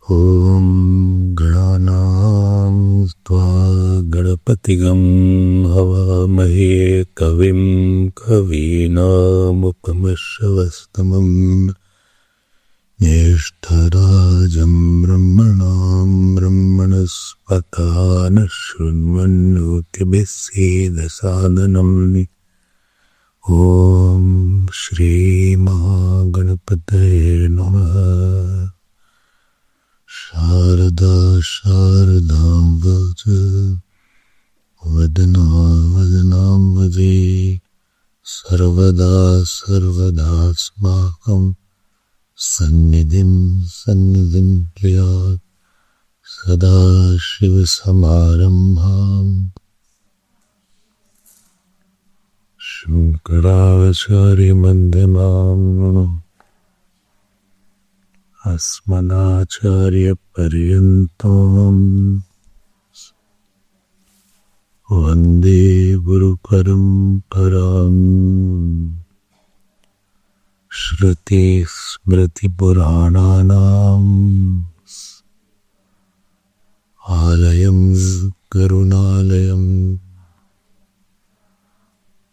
ॐ गणानां त्वा गणपतिगं हवामहे कविं कवीनामुपमश्रवस्तमं ज्येष्ठराजं ब्रह्मणां ब्रह्मणस्पता न शृण्वन्नोतिभिस्सेदसादनम् ॐ श्रीमहागणपतये नमः। शारदा शारदां वच वदना वदनाम्बुजे सर्वदा सर्वदास्माकं सन्निधिं सन्निधिं क्रियात् सदाशिवसमारम्भां शङ्कराचार्यमध्यमाम् अस्मदाचार्यपर्यन्तं वन्दे गुरुपरम्पराम्। श्रुतिस्मृतिपुराणानाम् आलयं करुणालयं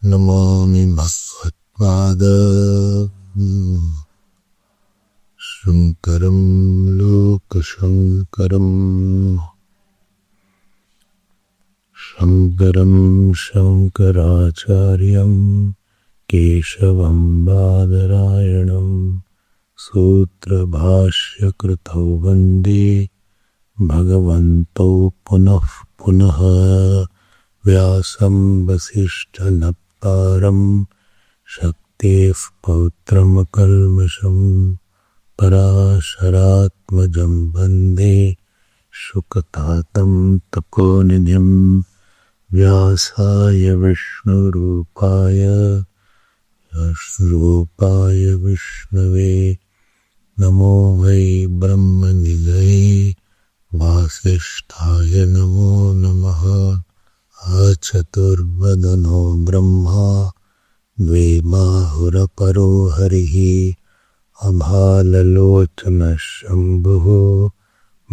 नमामि भगवत्पाद शङ्करं लोकशङ्करम्। शङ्करं शङ्कराचार्यं केशवं बादरायणं सूत्रभाष्यकृतौ वन्दे भगवन्तौ पुनः पुनः। व्यासं वसिष्ठनप्तारं शक्तेः पौत्रमकल्मषम् पराशरात्मजं वन्दे शुकतातं तपोनिधिं। व्यासाय विष्णुरूपाय विष्णवे नमो वै ब्रह्मनिधये वासिष्ठाय नमो नमः। अचतुर्वदनो ब्रह्मा द्विबाहुरपरो हरिः अभाललोचन शम्भुः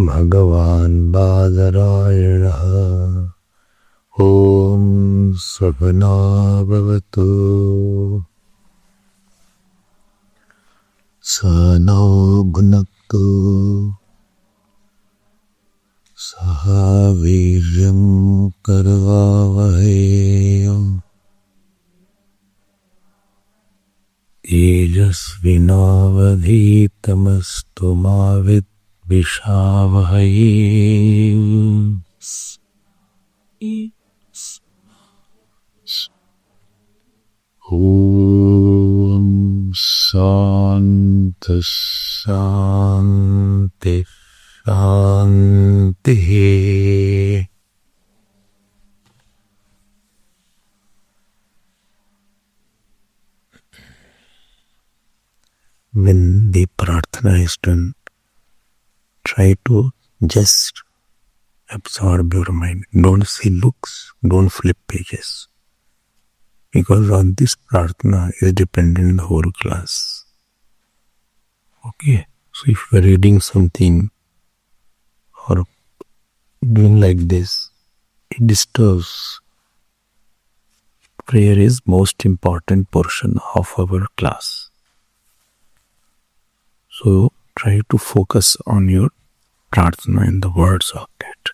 भगवान् बादरायणः। ॐ सहना भवतु सहनौ भुनक्तु सह वीर्यं करवावहै तेजस्विनावधीतमस्तु मा विद्विषावहै। ॐ शान्ति शान्ति शान्तिः। When the prarthana is done, try to just absorb your mind. Don't see books, don't flip pages. Because on this prarthana is dependent the whole class. Okay, so if you are reading something or doing like this, it disturbs. Prayer is most important portion of our class. So try to focus on your prarthana and the words of that.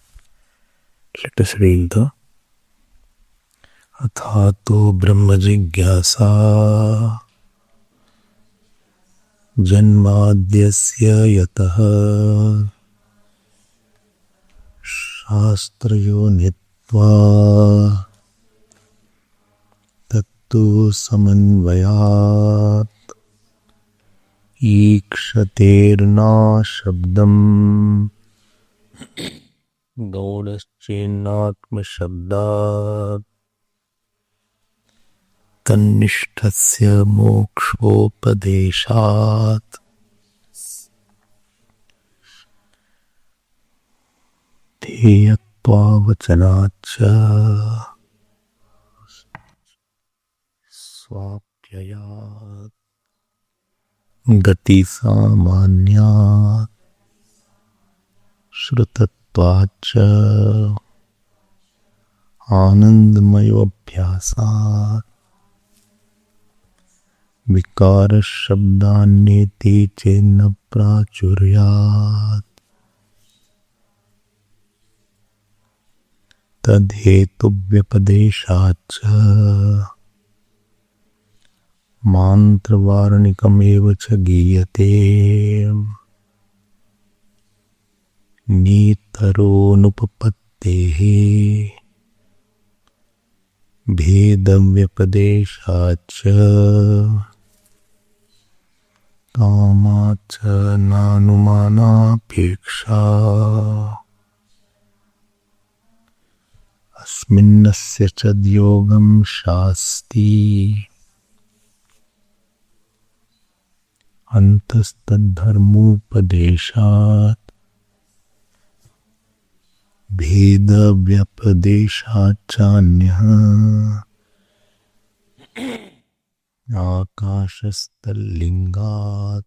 Let us read the अथातो ब्रह्म जिज्ञासा जन्माद्यस्य यतः शास्त्रयोनित्वा तत्तु समन्वयात् ईक्षतेर्ना शब्दम् गौडश्चेन्नात्मशब्दात् तन्निष्ठस्य मोक्षोपदेशात् ध्येयत्वावचनाच्च स्वाप्ययात् गतिसामान्यात् श्रुतत्वाच्च आनन्दमयोऽभ्यासात् विकारशब्दान्येति चेन्न प्राचुर्यात् तद्धेतुव्यपदेशाच्च मान्त्रवारणिकमेव च गीयते नेतरोनुपपत्तेः भेदव्यपदेशाच्च कामाच्च नानुमानापेक्षा अस्मिन्नस्य च योगं शास्ति अन्तस्तद्धर्मोपदेशात् भेदव्यपदेशाच्चान्यः आकाशस्थलिंगात्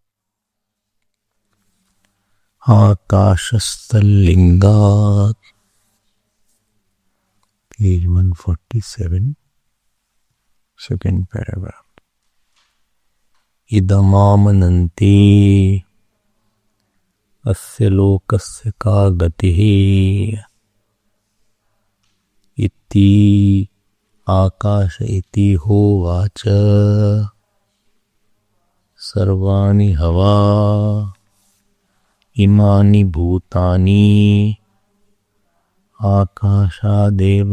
page 147 second paragraph इदमामनन्ति अस्य लोकस्य का गतिः इति आकाश इति होवाच सर्वाणि हवा इमानि भूतानि आकाशादेव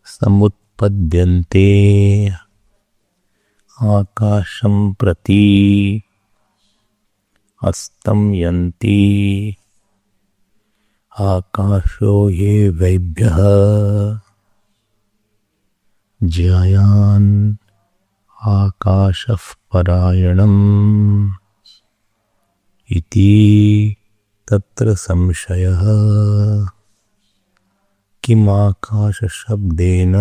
समुत्पद्यन्ते आकाशं प्रति अस्तं यन्ति आकाशो ये वैभ्यः ज्यायान् आकाशः परायणम् इति तत्र संशयः किम् आकाशशब्देन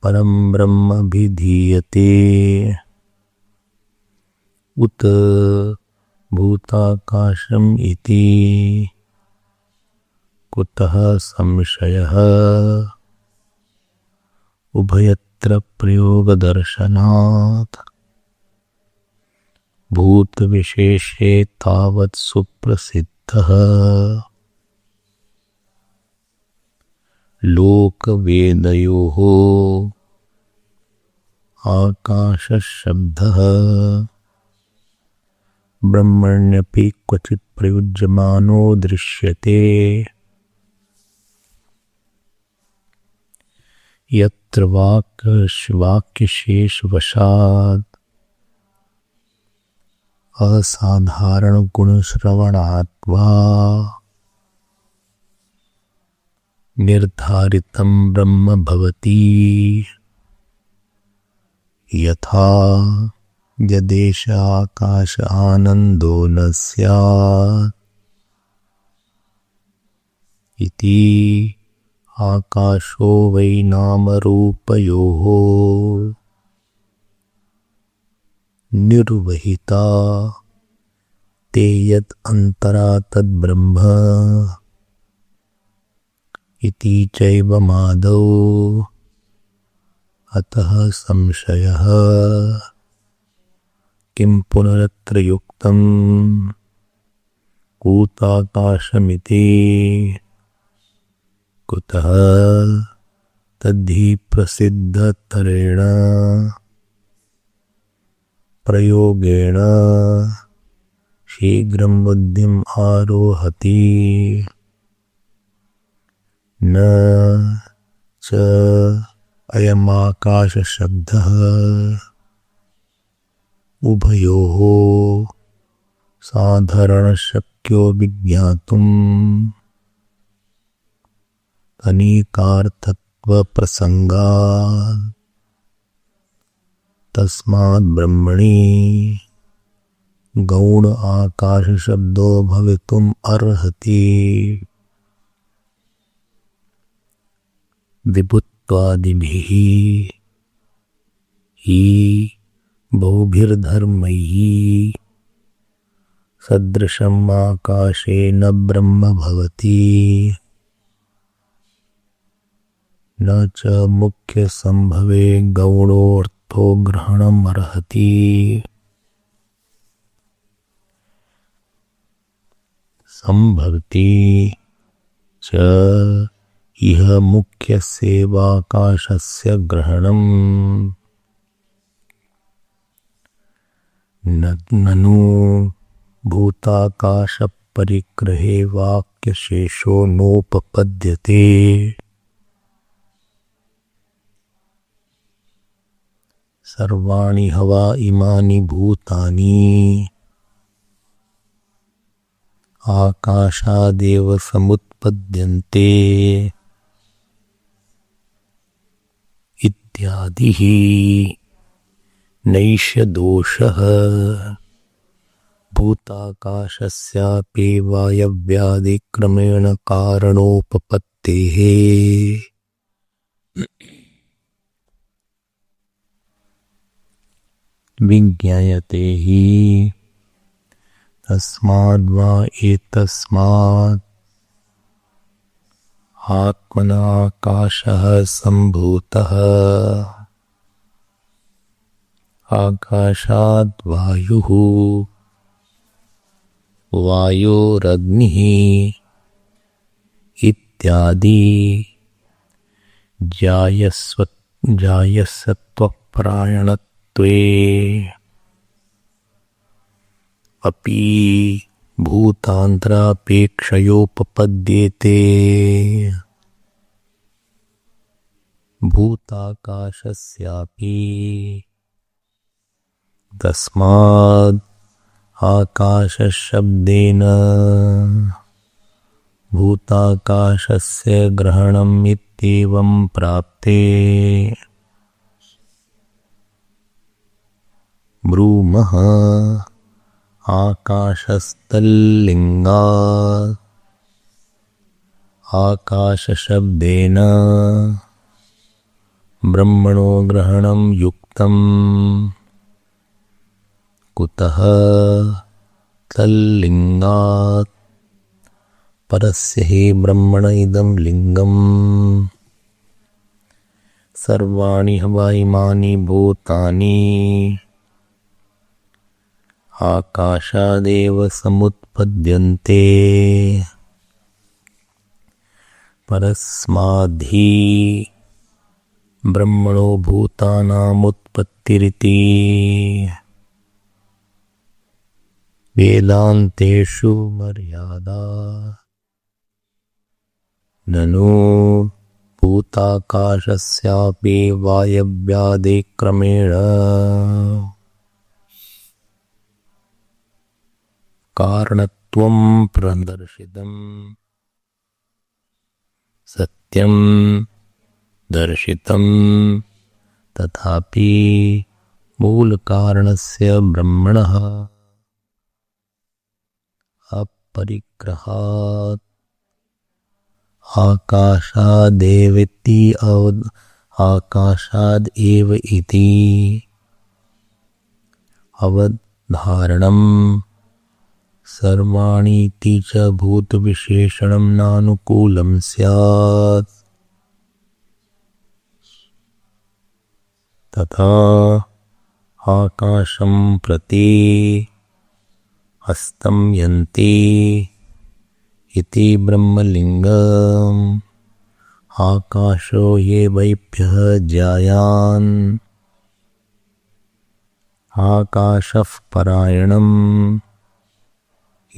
परं ब्रह्म भिधीयते उत भूताकाशम् इति कुतः संशयः उभयत्र प्रयोगदर्शनात् भूतविशेषे तावत् सुप्रसिद्धः लोकवेदयोः आकाशशब्दः ब्रह्मण्यपि क्वचित् प्रयुज्यमानो दृश्यते यत्र वाक्यशेषवशात् असाधारणगुणश्रवणात् वा निर्धारितं ब्रह्म भवति यथा यदेष आकाश आनन्दो न स्यात् इति आकाशो वै नामरूपयोः निर्वहिता ते यत् अन्तरा तद्ब्रह्म इति चैवमादौ अतः संशयः किं पुनरत्र युक्तं कूताकाशमिति कुतः तद्धि प्रसिद्धतरेण प्रयोगेण शीघ्रं बुद्धिम् आरोहति न च अयमाकाशशब्दः उभयोः साधारणशक्यो विज्ञातुम् अनेकार्थत्वप्रसङ्गात् तस्मात् ब्रह्मणि गौण आकाशशब्दो भवितुम् अर्हति। विभुत्वादिभिः हि बहुभिर्धर्मैः सदृशम् आकाशे न ब्रह्म भवति न च मुख्य संभवे गौणोऽर्थो ग्रहणम् अर्हति। संभवति च इह मुख्यस्यैवाकाशस्य ग्रहणम् ननु भूताकाशपरिग्रहे वाक्यशेषो नोपपद्यते। सर्वाणि हवा इमानि भूतानि आकाशादेव समुत्पद्यन्ते इत्यादिः नैष दोषः भूताकाशस्यापि वायव्यादिक्रमेण कारणोपपत्तेः। विज्ञायते हि तस्माद्वा एतस्मात् आत्मना आकाशः सम्भूतः आकाशात् वायुः वायोरग्निः इत्यादि जायसत्वप्रायणत्वे अपि भूतान्तरापेक्षयोपपद्येते। भूताकाशस्यापि तस्माद् आकाशशब्देन भूताकाशस्य ग्रहणम् इत्येवं प्राप्ते ब्रूमः। आकाशस्तल्लिङ्गात् आकाशशब्देन ब्रह्मणो ग्रहणं युक्तम्। कुतः तल्लिङ्गात् परस्य हि ब्रह्मण इदं लिङ्गम्। सर्वाणि हवा इमानि भूतानि आकाशादेव समुत्पद्यन्ते परस्माद्धि ब्रह्मणो भूतानामुत्पत्तिरिति। वेदान्तेषु मर्यादा ननु भूताकाशस्यापि वायव्यादिक्रमेण कारणत्वं प्रदर्शितम्। सत्यं दर्शितम् तथापि मूलकारणस्य ब्रह्मणः अपरिग्रहात् आकाशादेव इति अवधारणम्। सर्वाणीति च भूतविशेषणं नानुकूलं स्यात्। तथा आकाशं प्रति अस्तम्यन्ति इति ब्रह्मलिङ्गम्। आकाशो ये वैभ्यः जायान् आकाशः परायणम्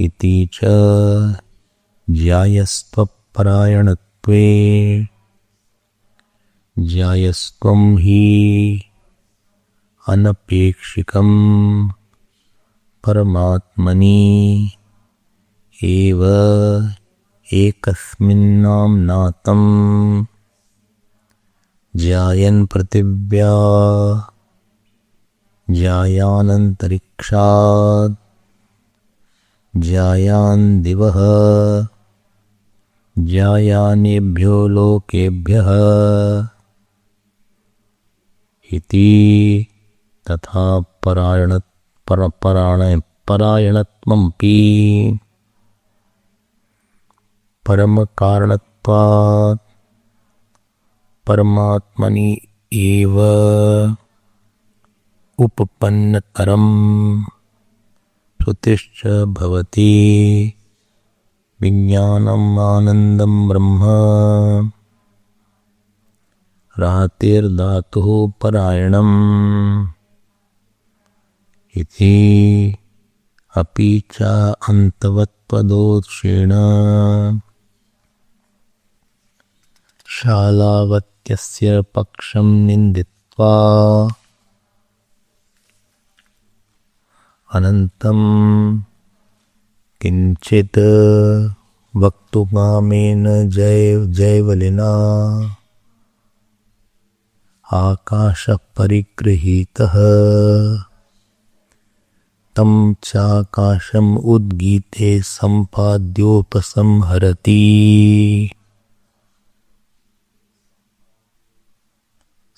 इति च जायस्त्वपरायणत्वे। जायस्त्वं हि अनपेक्षिकं परमात्मनि एव एकस्मिन्नाम्नातं ज्यायन् पृथिव्या ज्यायानन्तरिक्षात् ज्यायान् दिवः ज्यायानेभ्यो लोकेभ्यः इति तथा परायणत्वमपि परमकारणत्वात् परमात्मनि एव उपपन्नतरं श्रुतिश्च भवति विज्ञानम् आनन्दं ब्रह्म रातिर्धातुः परायणम् इति अपि च अन्तवत्पदोत्क्षेण शालावत्यस्य पक्षं निन्दित्वा अनन्तं किञ्चित् वक्तुकामेन जैवलिना आकाशः परिगृहीतः तं चाकाशम् उद्गीते सम्पाद्योपसंहरति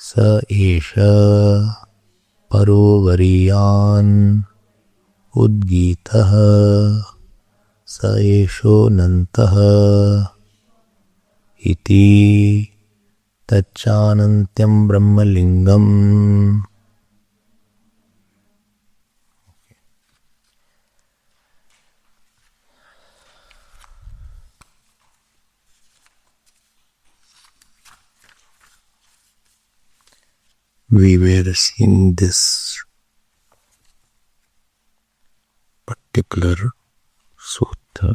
स एष परोवरीयान् उद्गीतः स एषोऽनन्तः इति तच्चानन्त्यं ब्रह्मलिङ्गम्। We were seeing this particular sutta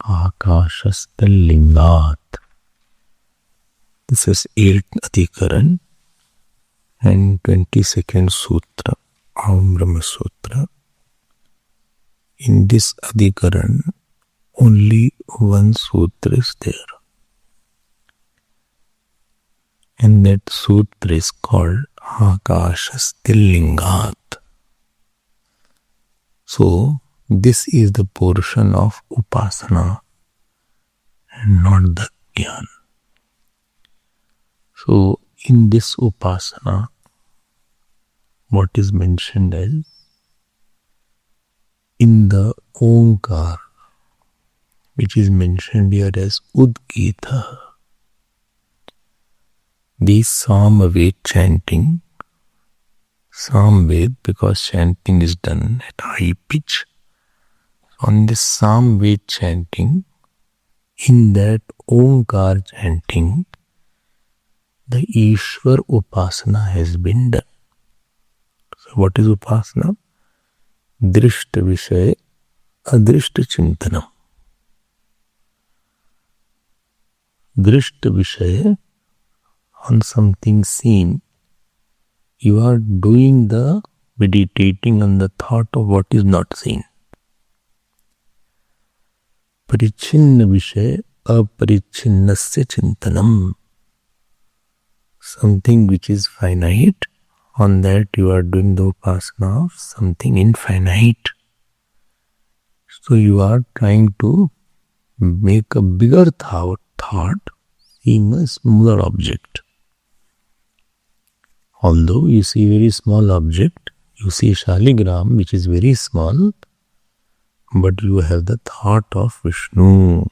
Akashasthalingat. This is 8th Adhikaran and 22nd Sutra, Aham Brahma Sutra. In this Adhikaran, only one sutra is there. And that sutra is called Akashasthalingat. So, this is the portion of upasana and not the jnana. So, in this upasana, what is mentioned as in the Omkar, which is mentioned here as Udgita, the Samaved chanting, Samved, because chanting is done at high pitch. On this Samved chanting, in that Omkar chanting, the Ishwar Upasana has been done. So what is Upasana? Drishta Vishaya Adrishta Chintanam. Drishta Vishaya, on something seen, you are doing the meditating on the thought of what is not seen. Parichinna Vishaya Aparichinnasya Chintanam. Something which is finite, on that you are doing the upasana of something infinite. So you are trying to make a bigger thought seem a smaller object. Although you see very small object, you see Shaligram which is very small, but you have the thought of Vishnu.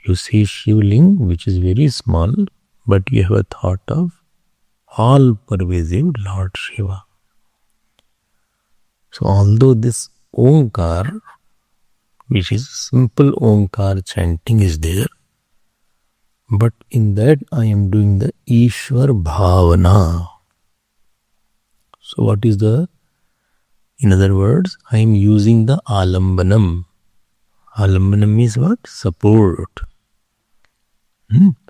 You see Shivling which is very small, but you have a thought of all-pervasive Lord Shiva. So although this Omkar, which is simple Omkar chanting, is there, but in that I am doing the Ishwar Bhavana. So what is the, in other words, I am using the Alambanam. Alambanam means what? Support.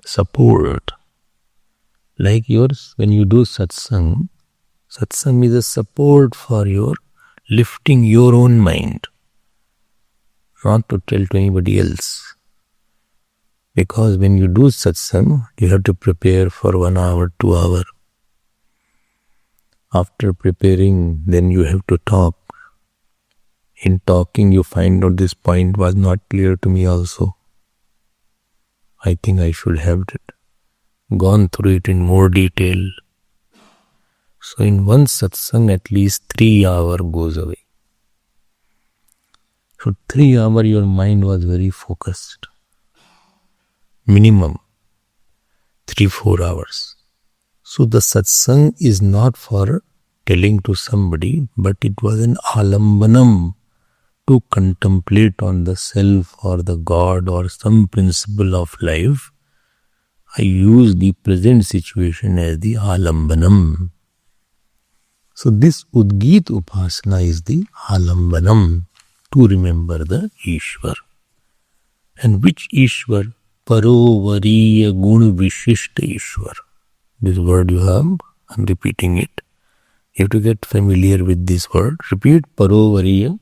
Support. Like yours, when you do satsang, satsang is a support for your lifting your own mind, not to tell to anybody else. Because when you do satsang, you have to prepare for 1 hour, 2 hours. After preparing, then you have to talk. In talking, you find out this point was not clear to me also. I think I should have gone through it in more detail. So in one satsang, at least 3 hours goes away. So 3 hours your mind was very focused. Minimum 3-4 hours. So the satsang is not for telling to somebody, but it was an alambanam to contemplate on the self or the God or some principle of life. I use the present situation as the alambanam. So this Udgit Upasana is the alambanam to remember the Ishwar. And which Ishwar? Parovariya Gun Vishishta Ishwar. This word you have, I'm repeating it. You have to get familiar with this word. Repeat Parovariya.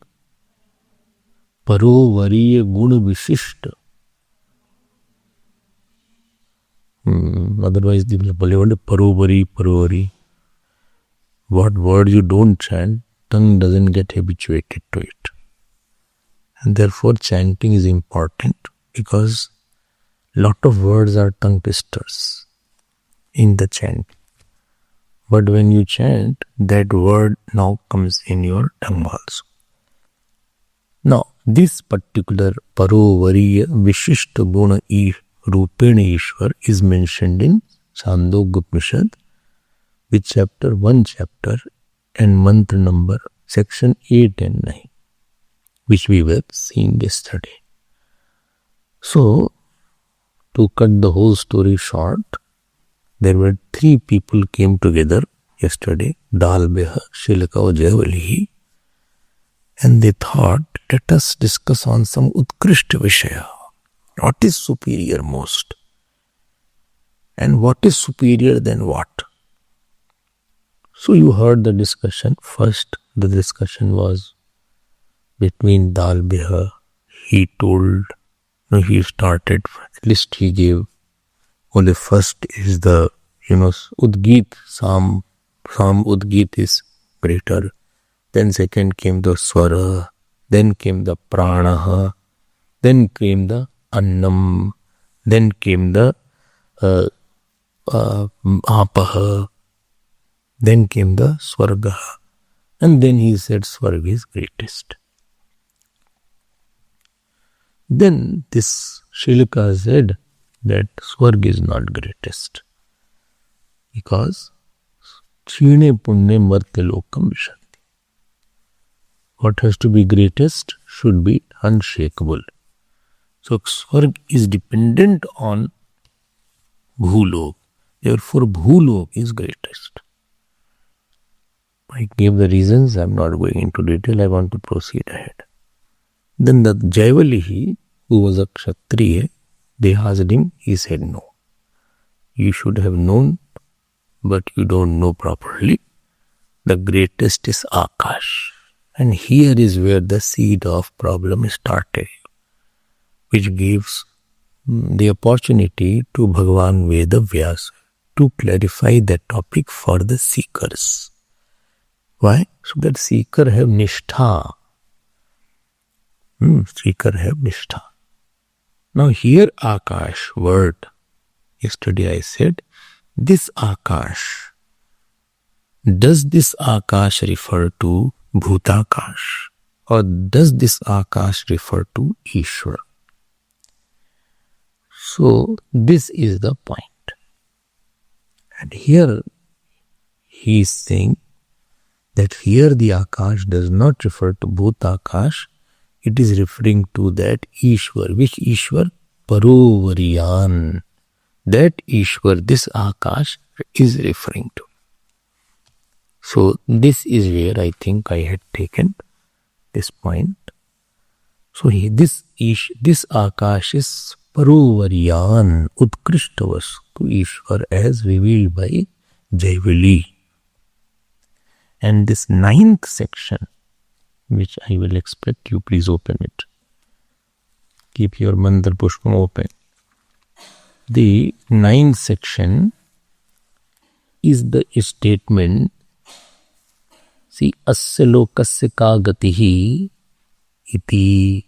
Parovariya Gun Vishishta. Otherwise, the Parovari. What word you don't chant, tongue doesn't get habituated to it. And therefore, chanting is important because lot of words are tongue twisters in the chant. But when you chant, that word now comes in your tongue also. Now, this particular Parovariya Vishishta Guna Rupena Ishwar is mentioned in Chandogya Upanishad with chapter 1 and mantra number section 8 and 9, which we were seeing yesterday. So, to cut the whole story short, there were 3 people came together yesterday, Dalbeha, Shilaka, Jayavali, and they thought, let us discuss on some Utkrishta Vishaya. What is superior most? And what is superior than what? So you heard the discussion. First, the discussion was between Dalbeha. He told, he started, at least he gave, the first is the, Udgit, Sam Udgit is greater. Then second came the Swara, then came the Pranaha, then came the Annam, then came the Apaha, then came the Swargaha, and then he said Swarga is greatest. Then this Shilaka said that Swarga is not greatest because Chine Punne Martya Lokam Vishanti. What has to be greatest should be unshakable. So Swarg is dependent on Bhulok. Therefore Bhulok is greatest. I gave the reasons. I am not going into detail. I want to proceed ahead. Then the Jayavalihi, who was a Kshatriya, they asked him. He said no. You should have known, but you don't know properly. The greatest is Akash. And here is where the seed of problem started, which gives the opportunity to Bhagavan Veda Vyasa to clarify that topic for the seekers. Why? So that seeker have nishtha. Seeker have nishtha. Now here Akash word, yesterday I said, this Akash, does this Akash refer to Bhutakash or does this Akash refer to Ishwar? So this is the point. And here he is saying that here the Akash does not refer to Bhutakash, it is referring to that Ishwar. Which Ishwar? Parovariyan. That Ishwar, this Akash is referring to. So this is where I think I had taken this point. So this Akash is Parovaryan, Utkrisht Vastu Ishwar as revealed by Jaivali. And this 9th section, which I will expect you, please open it. Keep your Mantra Pushpam open. The 9th section is the statement, see, asya lokasya ka gatihi iti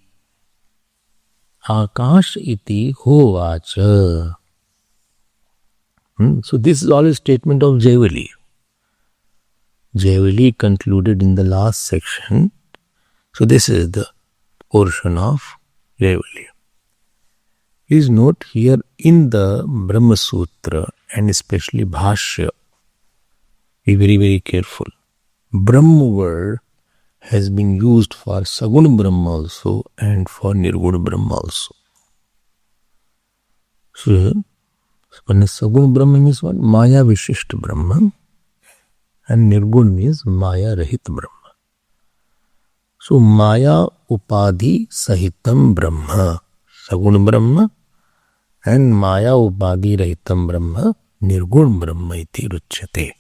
akash iti hovacha. So this is all a statement of Jaivali. Jaivali concluded in the last section. So this is the portion of Jaivali. Please note here in the Brahma Sutra and especially Bhashya, be very, very careful. Brahma word has been used for Saguna Brahma also and for Nirguna Brahma also. So, when Saguna Brahma means what? Maya Vishishta Brahma, and Nirguna means Maya Rahit Brahma. So, Maya Upadhi Sahitam Brahma, Saguna Brahma, and Maya Upadhi Rahitam Brahma, Nirguna Brahma iti ruchyate.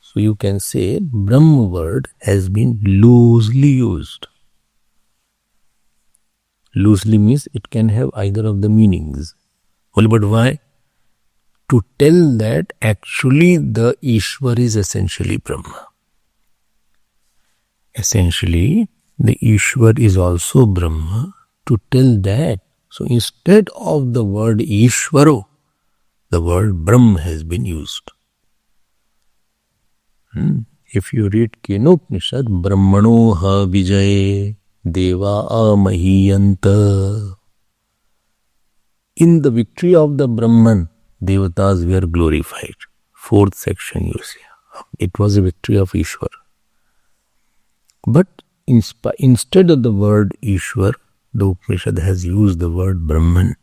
So you can say Brahma word has been loosely used. Loosely means it can have either of the meanings. Well, but why? To tell that actually the Ishwar is essentially Brahma. Essentially, the Ishwar is also Brahma. To tell that, so instead of the word Ishvaro, the word Brahma has been used. If you read Kenopanishad, Brahmano ha vijaye deva amahiyanta. In the victory of the Brahman, Devatas were glorified. 4th section you see. It was a victory of Ishwar. But instead of the word Ishwar, the Upanishad has used the word Brahman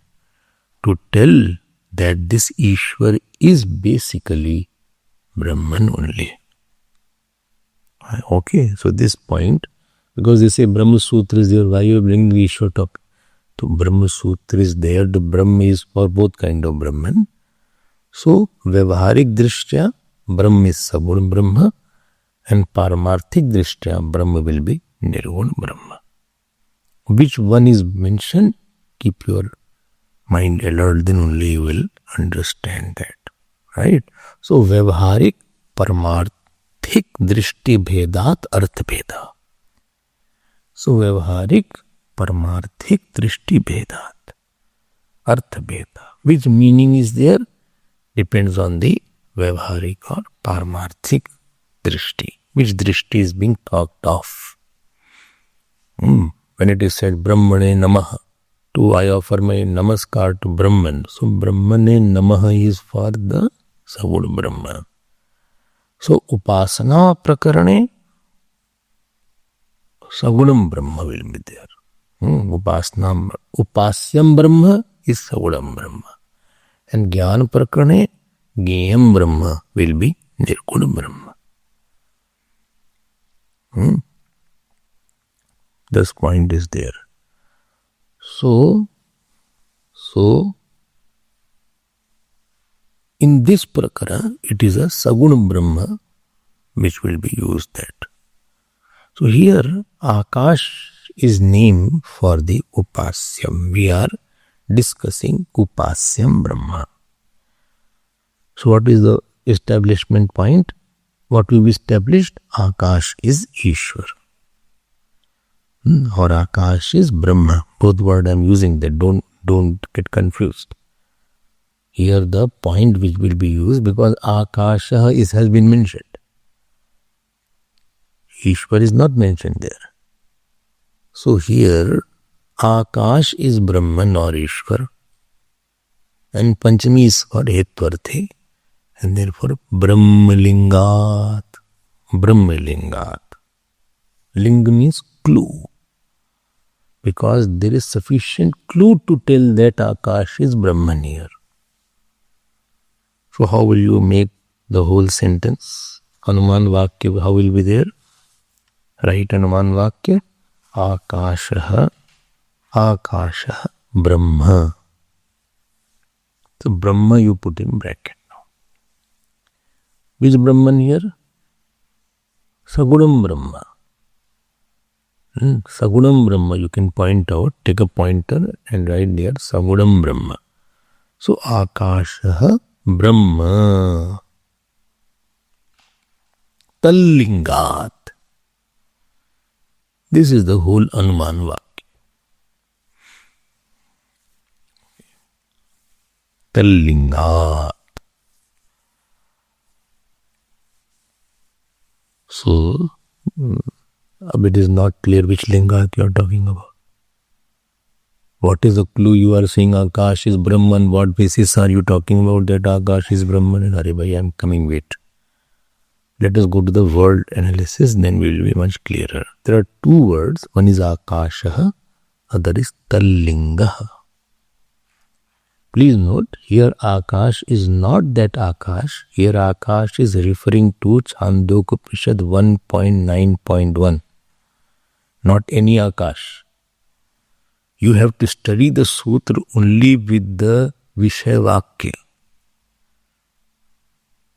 to tell that this Ishwar is basically Brahman only. Okay, so this point, because they say Brahma Sutra is there, why you bring the Ishwar topic? So Brahma Sutra is there, the Brahma is for both kind of Brahman. So Vyavaharik Drishtya, Brahma is Saguna Brahma, and Paramarthik Drishtya, Brahma will be Nirguna Brahma. Which one is mentioned? Keep your mind alert, then only you will understand that. Right? So Vyavaharik, Paramarthik Drishti Bhedat Arth Bheda. So Vyavaharik, Paramarthik Drishti Bhedat Arth Bheda. Which meaning is there? Depends on the Vyavaharik or Paramarthik Drishti. Which Drishti is being talked of. When it is said Brahmane Namaha, to I offer my namaskar to Brahman. So Brahmane Namaha is for the Saguna Brahma. So Upasana Prakarane, Sagunam Brahma will be there. Upasyam Brahma is Sagunam Brahma. And Jnana Prakarane, Jnayam Brahma will be Nirguna Brahma. This point is there. So in this prakara, it is a Saguna Brahma which will be used that. So here, Akash is named for the Upasyam. We are discussing Upasyam Brahma. So what is the establishment point? What will be established? Akash is Ishwar. Or Akash is Brahma. Both words I am using that. Don't get confused. Here the point which will be used because Akasha has been mentioned. Ishwar is not mentioned there. So here Akash is Brahman or Ishwar. And Panchami is for Hetvarthe. And therefore Brahmalingat. Brahmalingat. Linga means clue. Because there is sufficient clue to tell that Akash is Brahman here. So how will you make the whole sentence? Hanuman Vakya, how will be there? Write Hanuman Vakya. Akashaha Brahma. So Brahma you put in bracket now. Which Brahman here? Sagunam Brahma. Sagunam Brahma, you can point out, take a pointer and write there Sagunam Brahma. So Akasha Brahma Tallingat. This is the whole Anuman Vakya. Tallingat. So, it is not clear which Lingat you are talking about. What is the clue you are saying Akash is Brahman? What basis are you talking about that Akash is Brahman? And Hare bhai, I am coming, wait. Let us go to the word analysis, then we will be much clearer. There are two words. One is Akasha, other is Tallinga. Please note, here Akash is not that Akash. Here Akash is referring to Chandogopnishad 1.9.1. Not any Akash. You have to study the sutra only with the Vishay Vakya.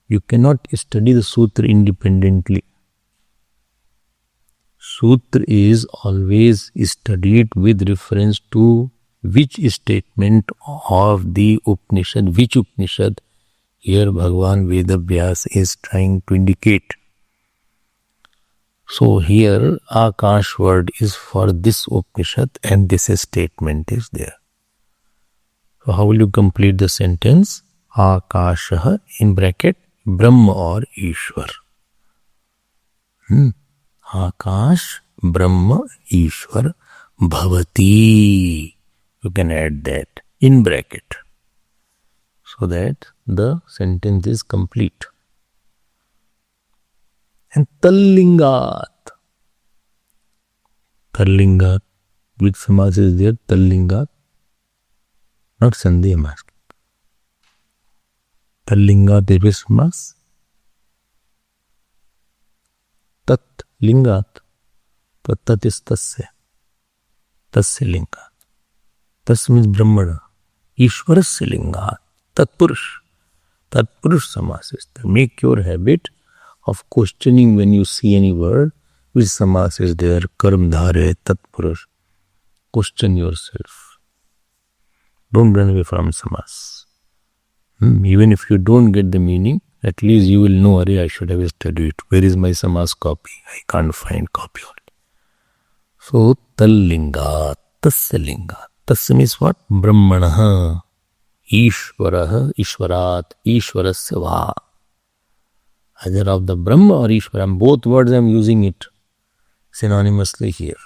You cannot study the sutra independently. Sutra is always studied with reference to which statement of the Upanishad, which Upanishad here Bhagavan Vedavyas is trying to indicate. So here Akash word is for this Upanishad and this statement is there. So how will you complete the sentence? Akasha in bracket Brahma or Ishwar. Akash Brahma Ishwar Bhavati. You can add that in bracket so that the sentence is complete. And Tallingat. Tallingat. Which samas is there? Tallingat. Not Sandhi I'm asking. Tallingat is which samas? Tat Lingat. Tat is Tasya. Tasya Lingat. Tas means Brahmana. Ishwarasya Lingat. Tatpurush. Tatpurush samas is there. Make your habit of questioning when you see any word, which samas is there, karm dhare, tatpurush. Question yourself. Don't run away from samas. Even if you don't get the meaning, at least you will know, I should have studied it. Where is my samas copy? I can't find copy of it. So, Tallingat, Tasya Lingat. Tasya means what? Brahmanaha, Ishvaraha, Ishvarat, Ishvarasya va. Either of the Brahma or Ishvara. Both words I am using it synonymously here.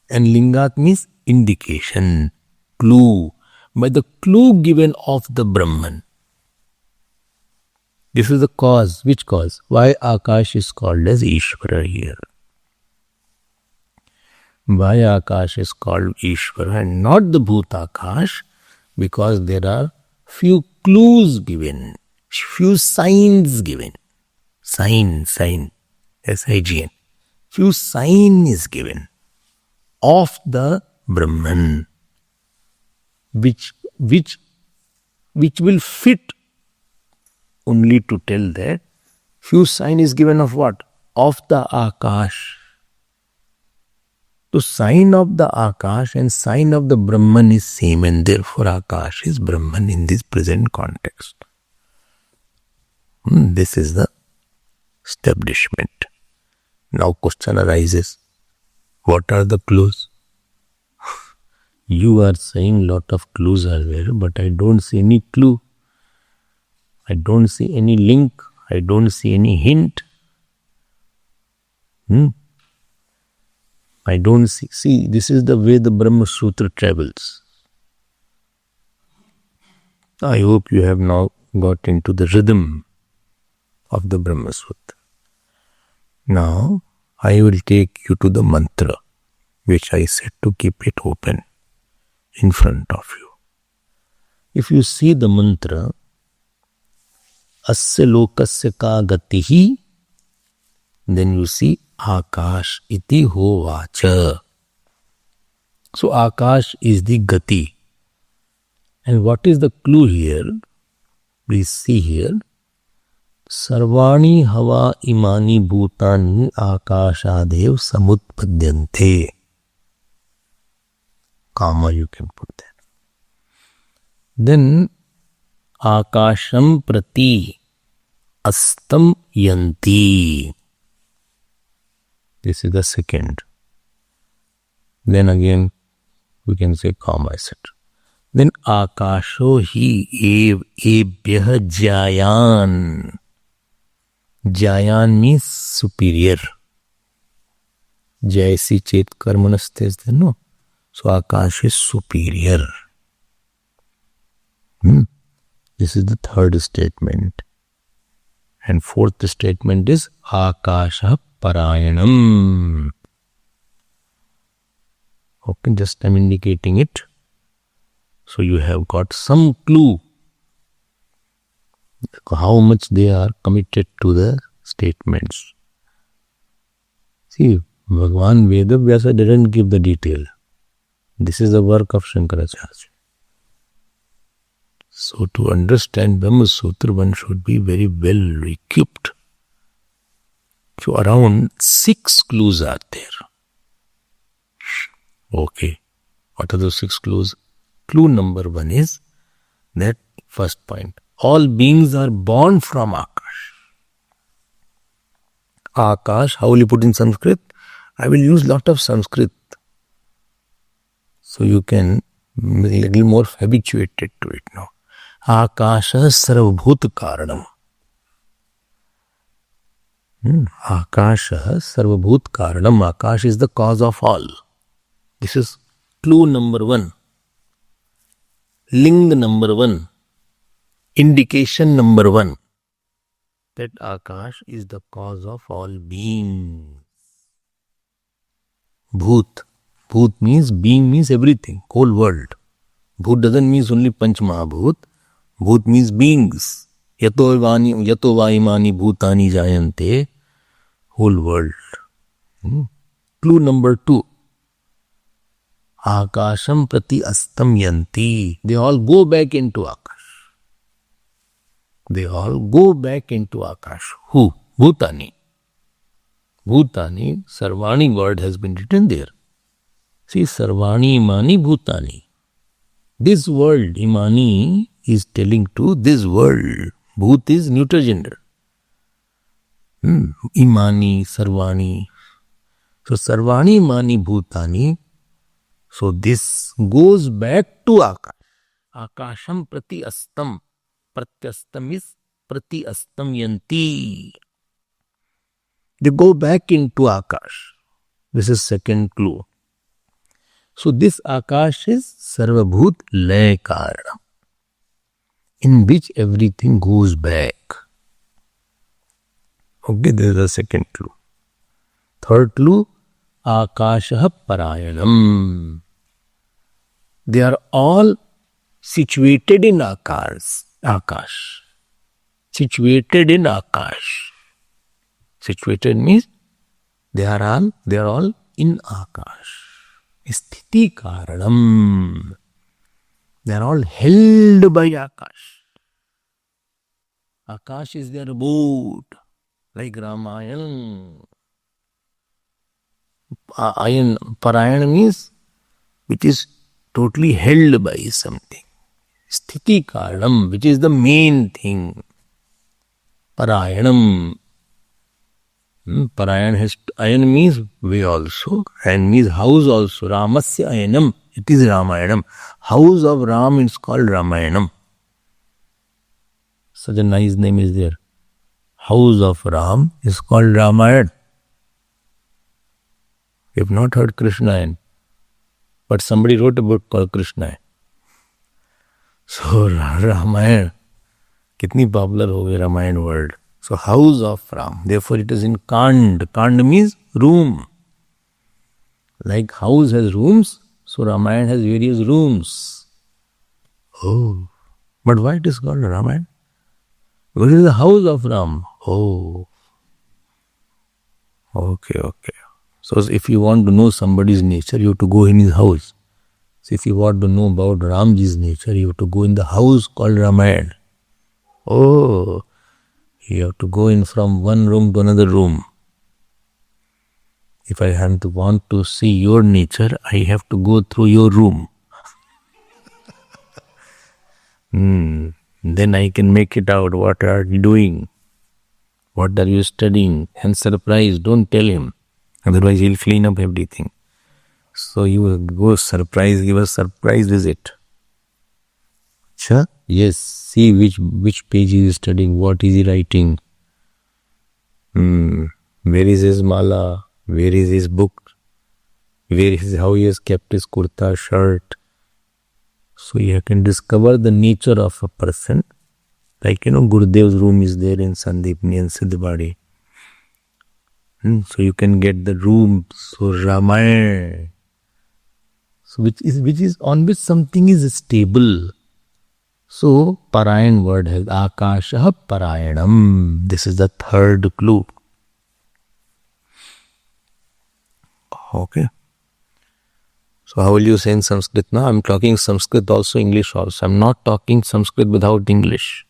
And Lingat means indication, clue. By the clue given of the Brahman. This is the cause. Which cause? Why Akash is called as Ishvara here? Why Akash is called Ishvara and not the Bhuta Akash? Because there are few clues given. Few signs given. Sign, S-I-G-N. Few sign is given of the Brahman, which will fit only to tell that few sign is given of what? Of the Akash. So sign of the Akash and sign of the Brahman is same and therefore Akash is Brahman in this present context. This is the establishment. Now question arises. What are the clues? You are saying lot of clues are there, but I don't see any clue. I don't see any link. I don't see any hint. I don't see. See, this is the way the Brahma Sutra travels. I hope you have now got into the rhythm of the Brahma Sutra. Now, I will take you to the mantra, which I said to keep it open in front of you. If you see the mantra, Asya lokasya ka gatihi, then you see Akash iti hovacha. So Akash is the gati And what is the clue here? Please see here. Sarvani hava imani bhutani akashadev samutpadyante. Comma you can put there. Then akasham prati astam yanti. This is the second. Then again we can say comma, etc. Then akasho hi ebhyah jayan. Jayan means superior. Jaisi chet karmanaste is there, no? So Akash is superior. This is the third statement. And fourth statement is Akasha Parayanam. Okay, just I'm indicating it. So you have got some clue how much they are committed to the statements. See, Bhagwan Vedavyasa didn't give the detail. This is the work of Shankaracharya. So to understand Brahma Sutra, one should be very well equipped. So around 6 clues are there. Okay. What are those 6 clues? Clue number 1 is that first point. All beings are born from Akash. Akash, how will you put in Sanskrit? I will use lot of Sanskrit. So you can be a little more habituated to it now. Akasha sarvabhut karanam. Akasha sarvabhut karanam. Akash is the cause of all. This is clue number 1. Ling number 1. Indication number 1. That Akash is the cause of all beings. Bhut. Bhut means being, means everything, whole world. Bhut doesn't mean only Panch Mahabhut. Bhut means beings. Yato vaimani bhutani jayante. Whole world. Clue number 2. Akasham prati astam yanti. They all go back into Akash. They all go back into Akash. Who? Bhutani. Bhutani, Sarvani word has been written there. See, Sarvani imani bhutani. This world, imani, is telling to this world. Bhut is neuter gender. Imani, Sarvani. So, Sarvani imani bhutani. So, this goes back to Akash. Akasham prati astam. Pratyastam is prati astam yanti. They go back into Akash. This is second clue. So this Akash is Sarvabhut Lay Karana, in which everything goes back. Okay, this is the second clue. Third clue, Akashah Parayanam. They are all situated in Akash. Situated in Akash. Situated means they are all in Akash. Sthiti Karanam. They are all held by Akash. Akash is their abode, like Ramayana. Parayana means which is totally held by something. Sthiti Karanam, which is the main thing. Parayanam. Parayan has ayan means way also, and means house also. Ramasya ayanam, it is Ramayanam. House of Ram is called Ramayanam. Such a nice name is there. House of Ram is called Ramayan. You have not heard Krishnayan, but somebody wrote a book called Krishnayan. So Ramayan, kitni popular ho gayi Ramayan world. So house of Ram, therefore it is in Kand. Kand means room. Like house has rooms, so Ramayana has various rooms. Oh, but why it is called Ramayana? Because it is the house of Ram. Oh, okay. So if you want to know somebody's nature, you have to go in his house. So if you want to know about Ramji's nature, you have to go in the house called Ramayana. Oh, you have to go in from one room to another room. If I want to see your nature, I have to go through your room. Then I can make it out. What are you doing? What are you studying? And surprise, don't tell him. Otherwise he'll clean up everything. So you will go surprise, give a surprise visit. Sure? Yes, see which page he is studying, what is he writing. Where is his mala? Where is his book? How he has kept his kurta, shirt. So you can discover the nature of a person. Like, Gurudev's room is there in Sandipni and Siddhbadi. So you can get the room. So Ramayana. So which is on which something is stable. So Parayan word has Akashah Parayanam. This is the third clue. Okay. So how will you say in Sanskrit now? I'm talking Sanskrit also, English also. I'm not talking Sanskrit without English.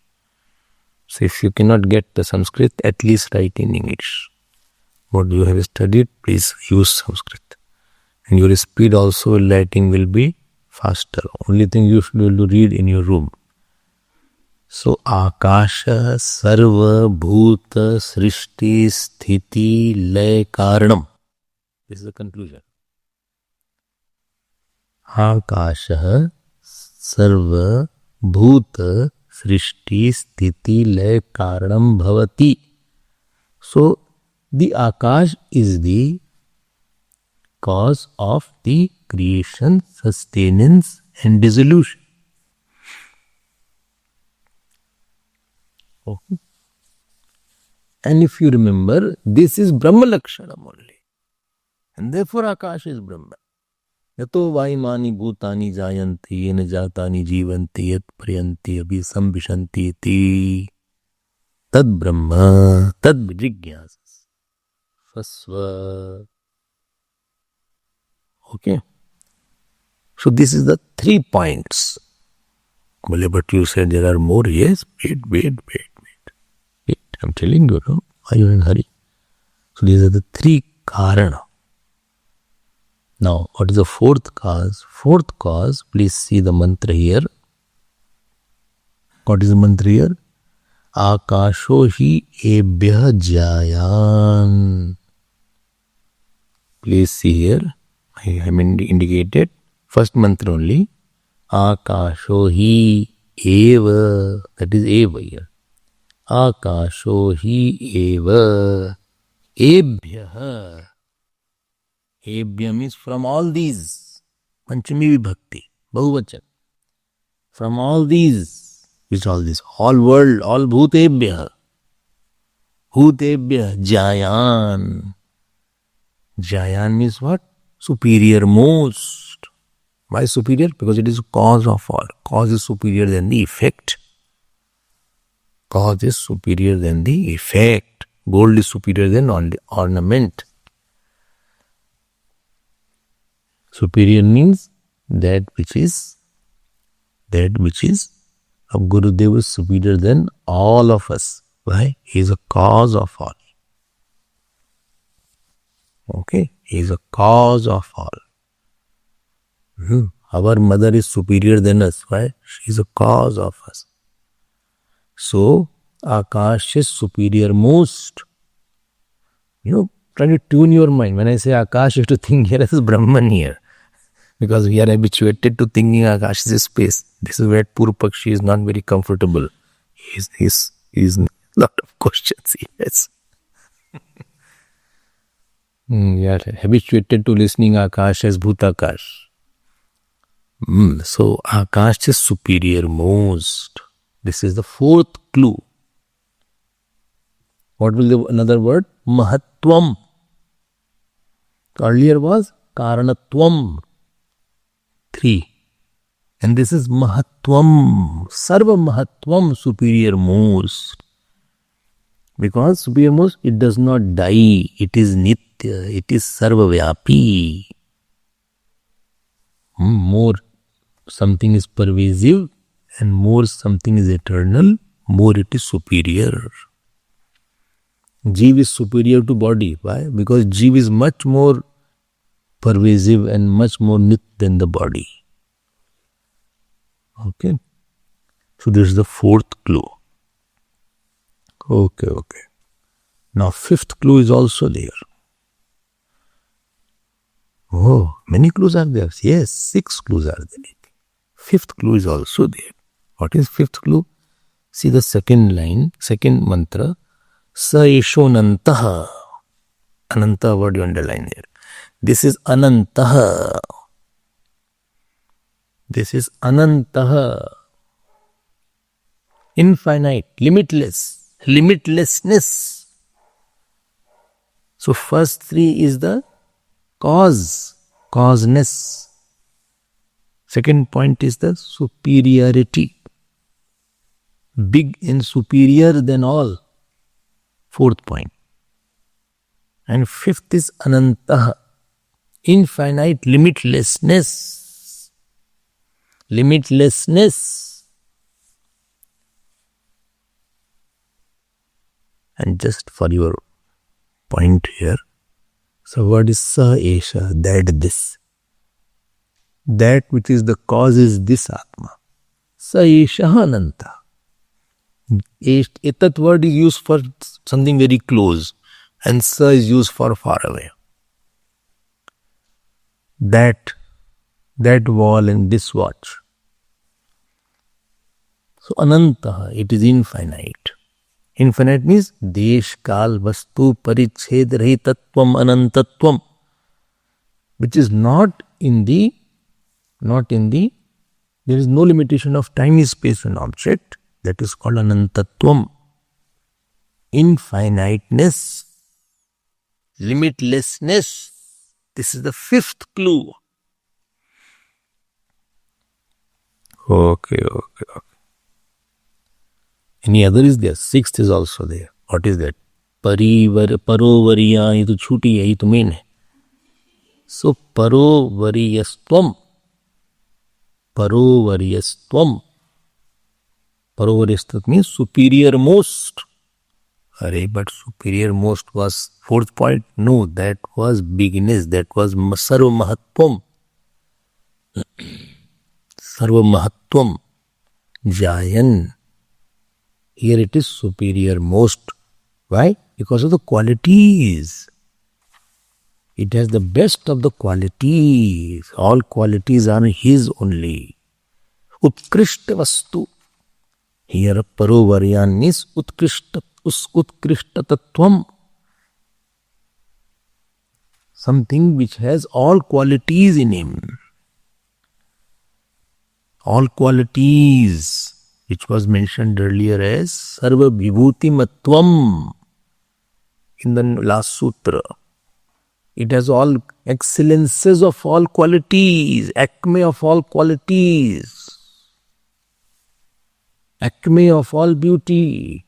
So if you cannot get the Sanskrit, at least write in English. What you have studied, please use Sanskrit. And your speed also, writing will be faster. Only thing you should be able to read in your room. So Akasha Sarva Bhuta Srishti Sthiti Lay Karanam. This is the conclusion. Akasha Sarva Bhuta Srishti Sthiti Lay Karanam Bhavati. So the Akash is the cause of the creation, sustenance and dissolution. Okay. And if you remember, this is Brahma Lakshanam only. And therefore Akash is Brahma. Yato vaimani bhutani jayanti yena jatani jivanti yat paryanti abhi sambhishanti iti tad Brahma tad vijignyasas fasva. Okay. So this is the 3 points. But you said there are more. Yes, wait. I'm telling you, no? Why are you in a hurry? So these are the 3 karana. Now, what is the 4th cause? 4th cause, please see the mantra here. What is the mantra here? Akasho hi ebhyah jayan. Please see here. I have indicated. First mantra only. Akasho hi eva. That is eva here. Akasho hi eva ebhyah. Ebhyah means from all these. Panchami Vibhakti. Bahuvachan. From all these. Which all this? All world. All bhutebhyah. Bhutebhyah. Jayan. Jayan means what? Superior most. Why superior? Because it is cause of all. Cause is superior than the effect. Cause is superior than the effect. Gold is superior than ornament. Superior means that which is of Gurudev is superior than all of us. Why? He is a cause of all. Okay? He is a cause of all. Our mother is superior than us. Why? She is a cause of us. So, Akash is superior most. Try to tune your mind. When I say Akash, you have to think here as Brahman here. Because we are habituated to thinking Akash is space. This is where Purupakshi is not very comfortable. He's a lot of questions he has. We are habituated to listening Akash as Bhutakash. So Akash is superior most. This is the 4th clue. What will be another word? Mahatvam. Earlier was Karanatvam. 3. And this is Mahatvam. Sarva Mahatvam, superior most. Because superior most, it does not die. It is Nitya. It is Sarva Vyapi. More something is pervasive and more something is eternal, more it is superior. Jeev is superior to body. Why? Because Jeev is much more pervasive and much more nit than the body. Okay. So this is the fourth clue. Okay. Now fifth clue is also there. Oh, many clues are there. Yes, 6 clues are there. Fifth clue is also there. What is fifth clue? See the second line, second mantra. Sa esho nantaha. Ananta word you underline here. This is anantaha. This is anantaha. Infinite, limitless, limitlessness. So first 3 is the cause, causeness. Second point is the superiority. Big and superior than all. Fourth point. And fifth is anantaha. Infinite limitlessness. Limitlessness. And just for your point here, so what is sa esha? That this. That which is the cause is this Atma. Sa esha ananta. Etat word is used for something very close and sa is used for far away. That wall and this watch. So ananta, it is infinite. Infinite means desh, kal, vastu, pariched, rahitatvam, anantatvam, which is not in the, there is no limitation of time, space and object. That is called anantatvam. Infiniteness, limitlessness. This is the fifth clue. Okay. Any other is there? Sixth is also there. What is that? Parovariya, ये तो छूटी है, ये तो main है. So parovariyastvam. Parovariyastvam. Parovariyastvam means superior most. But superior most was fourth point? No, that was bigness. That was sarva mahatvam. Sarva mahatvam. Jayan. Here it is superior most. Why? Because of the qualities. It has the best of the qualities. All qualities are his only. Utkrishta vastu. Here parovaryan is utkrishta tattvam. Something which has all qualities in him. All qualities, which was mentioned earlier as sarva vibhuti matvam in the last sutra. It has all excellences of all qualities, acme of all qualities, acme of all beauty,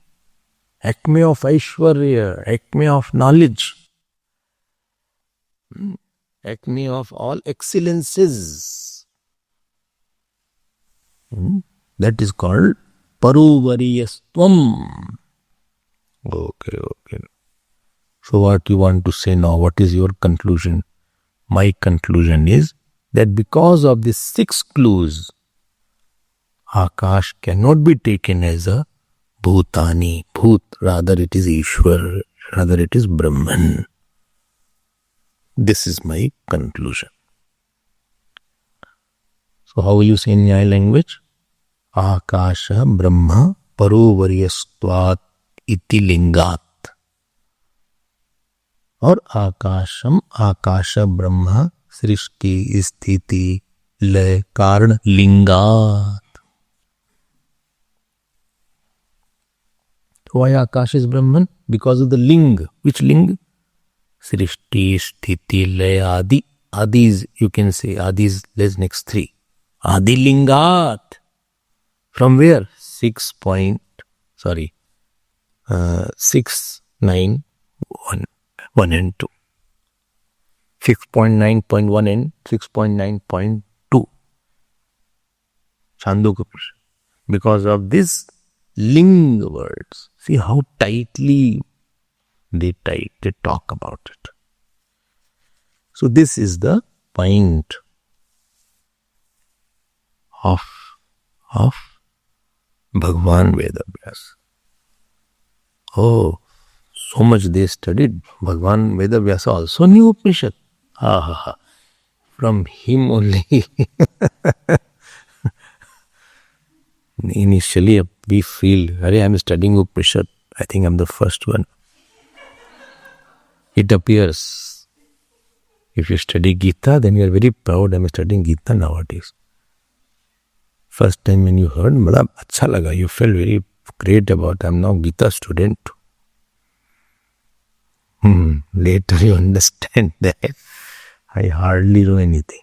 acme of Aishwarya, acme of knowledge, acme of all excellences. That is called Paruvariyastvam. Okay. So what you want to say now? What is your conclusion? My conclusion is that because of these 6 clues, Akash cannot be taken as a Bhutani, Bhut, rather it is Ishwar, rather it is Brahman. This is my conclusion. So how will you say in Nyaya language? Akasha Brahma Parovaryastvat iti lingat. Or Akasham Akasha Brahma Srishti Sthiti Lay Karn Lingat. Why Akash is Brahman? Because of the ling. Which ling? Srishti Sthiti Lay Adi. Adi is, you can say, Adi is next 3. Adi Lingat. From where? 6, 9, 1 and 2. 6.9.1 and 6.9.2. Chandogya Upanishad. Because of this ling words. See how tightly they talk about it. So this is the point of Bhagwan Vedavyas. Oh, so much they studied. Bhagwan Vedavyasa also knew Upanishad. From him only. Initially, we feel, Hare, I am studying Upanishad. I think I am the first one. It appears. If you study Gita, then you are very proud. I am studying Gita nowadays. First time when you heard, bada acha laga. You felt very great about, I am now Gita student. Later you understand that I hardly know anything.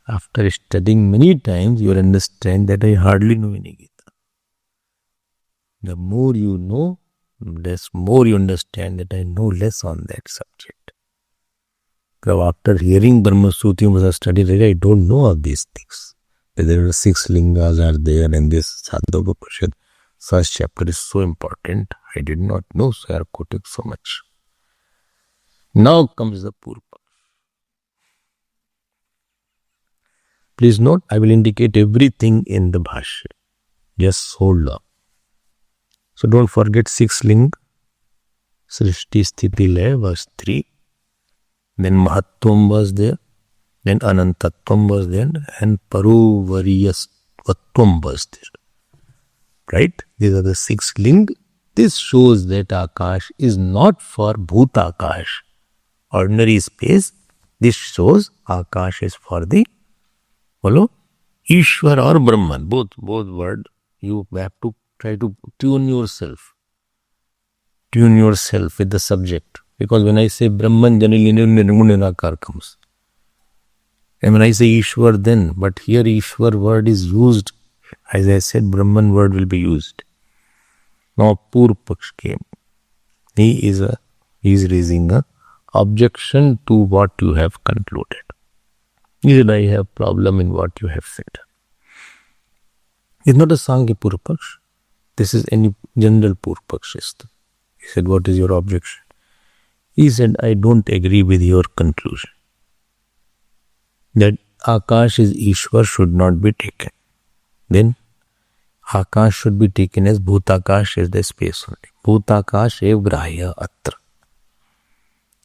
After studying many times, you will understand that I hardly know any Gita. The more you know, less more you understand that I know less on that subject. So after hearing Brahma Sutras, you must have studied, I don't know of these things. There are 6 lingas are there, and this Chandogya Upanishad first chapter is so important. I did not know, so I are quoting so much. Now comes the Purva. Please note, I will indicate everything in the Bhashya. Just hold on. So don't forget 6 ling. Srishti Sthiti Laya, verse 3. Then Mahatvam was there. Then Anantatvam was there. And Paruvariyastvam was there. Right? These are the 6 ling. This shows that Akash is not for Bhutakash, ordinary space. This shows Akash is for the, follow, Ishwar or Brahman. Both words. You have to try to tune yourself. Tune yourself with the subject. Because when I say Brahman, generally Nirgunakar comes. And when I say Ishwar, then, but here Ishwar word is used. As I said, Brahman word will be used. Now Purva Paksh came. He is raising a objection to what you have concluded. He said, I have problem in what you have said. It's not a Sankhya Purva Paksh. This is any general Purva Paksh. He said, what is your objection? He said, I don't agree with your conclusion. That Akash is Ishwar should not be taken. Then Akash should be taken as Bhutakash is the space only. Bhutakash ev grahya atra.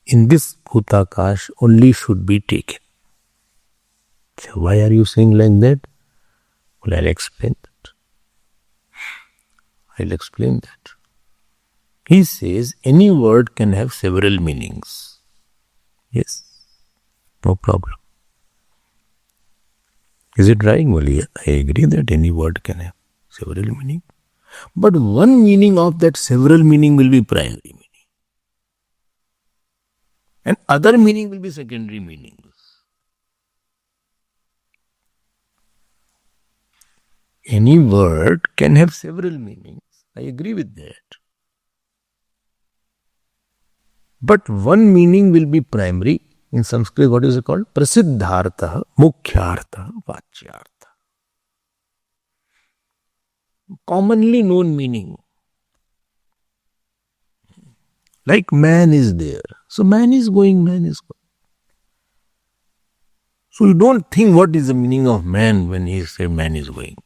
In this Bhutakash only should be taken. So why are you saying like that? Well, I'll explain that. He says any word can have several meanings. Yes, no problem. Is it right? Well, yeah, I agree that any word can have several meanings. But one meaning of that several meaning will be primary meaning. And other meaning will be secondary meanings. Any word can have several meanings. I agree with that. But one meaning will be primary. In Sanskrit, what is it called? Prasiddhartha, Mukhyartha, Vachyartha. Commonly known meaning. Like man is there. So man is going. So you don't think what is the meaning of man when he says man is going.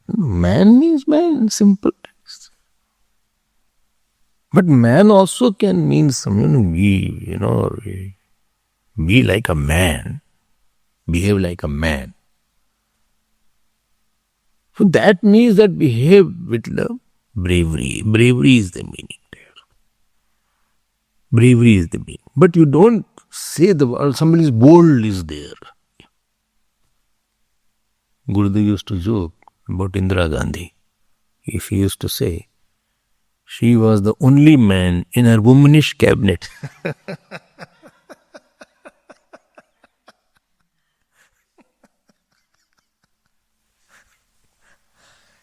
Man means man, simple. But man also can mean some, be like a man, behave like a man. So that means that behave with love, bravery. Bravery is the meaning there. Bravery is the meaning. But you don't say the word, somebody is bold is there. Gurudev used to joke about Indira Gandhi. If he used to say, she was the only man in her womanish cabinet.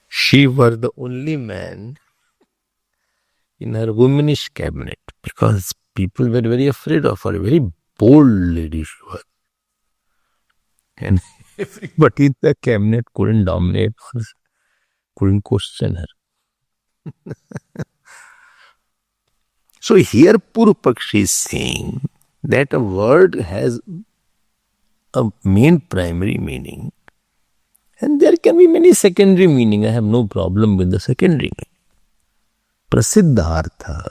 She was the only man in her womanish cabinet because people were very afraid of her, very old lady she was. And everybody in the cabinet couldn't dominate her, couldn't question her. So here Purupakshi is saying that a word has a main primary meaning and there can be many secondary meaning. I have no problem with the secondary meaning. Prasiddhartha,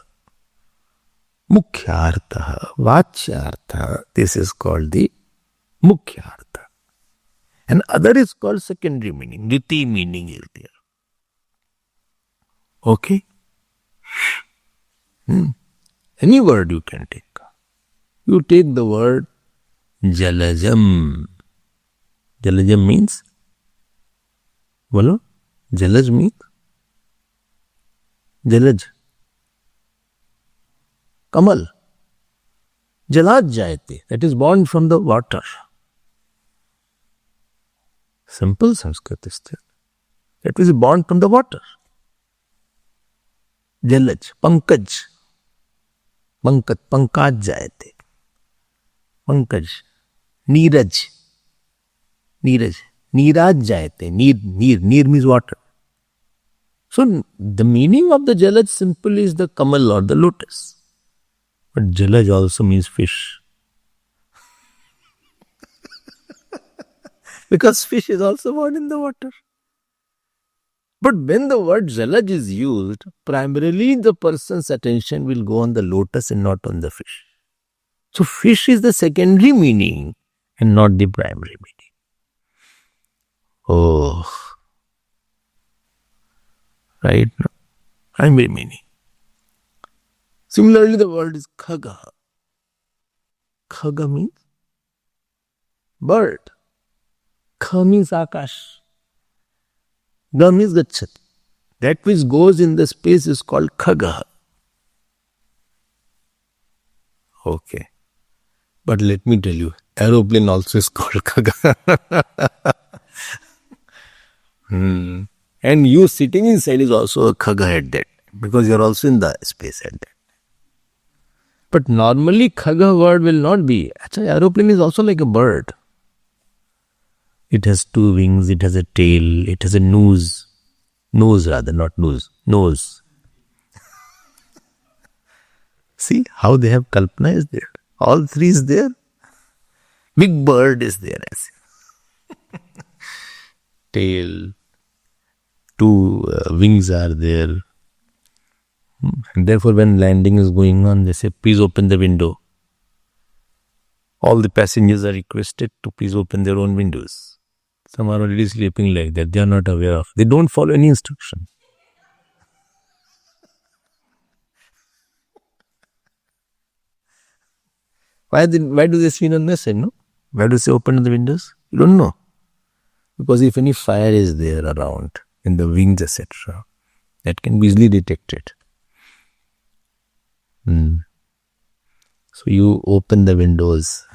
Mukhyartha, Vachyartha, this is called the Mukhyartha. And other is called secondary meaning. Niti meaning is there. Okay? Any word you can take. You take the word Jalajam. Jalajam means? Bolo? Jalaj means? Jalaj. Kamal. Jalaj jayate. That is born from the water. Simple Sanskrit is there. That is born from the water. Jalaj. Pankaj. Pankaj. Pankaj jayate. Pankaj. Neeraj. Neeraj. Neeraj jayate. Neer means water. So the meaning of the Jalaj simple is the Kamal or the lotus. But Jalaj also means fish. Because fish is also born in the water. But when the word Jalaj is used, primarily the person's attention will go on the lotus and not on the fish. So fish is the secondary meaning and not the primary meaning. Oh, right? Primary meaning. Similarly, the word is Khaga. Khaga means bird. Kha means Akash. Ga means Gachat. That which goes in the space is called Khaga. Okay. But let me tell you, aeroplane also is called Khaga. And you sitting inside is also a Khaga at that, because you are also in the space at that. But normally Khaga word will not be. Actually, aeroplane is also like a bird. It has two wings, it has a tail, it has a nose. Nose rather, not nose. Nose. See how they have Kalpana is there. All three is there. Big bird is there. Tail. Two wings are there. And therefore when landing is going on, they say, please open the window. All the passengers are requested to please open their own windows. Some are already sleeping like that. They are not aware of. They don't follow any instruction. Why do they swing on this side, no? Why do they say open the windows? You don't know. Because if any fire is there around, in the wings, etc., that can be easily detected. So you open the windows.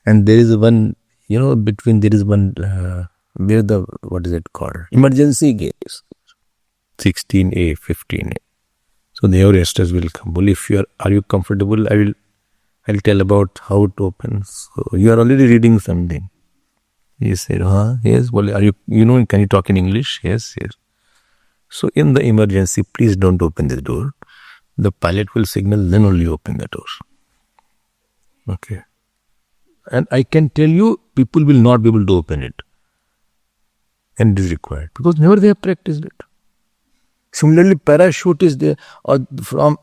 And there is one, between there is one, where the, what is it called? Emergency gates. 16A, 15A. So the airsters will come. Well, if are you comfortable? I'll tell about how to open. So you are already reading something. He said, yes. Well, can you talk in English? Yes. So in the emergency, please don't open the door. The pilot will signal, then only open the door. Okay. And I can tell you, people will not be able to open it. And it is required. Because never they have practiced it. Similarly, parachute is there. Or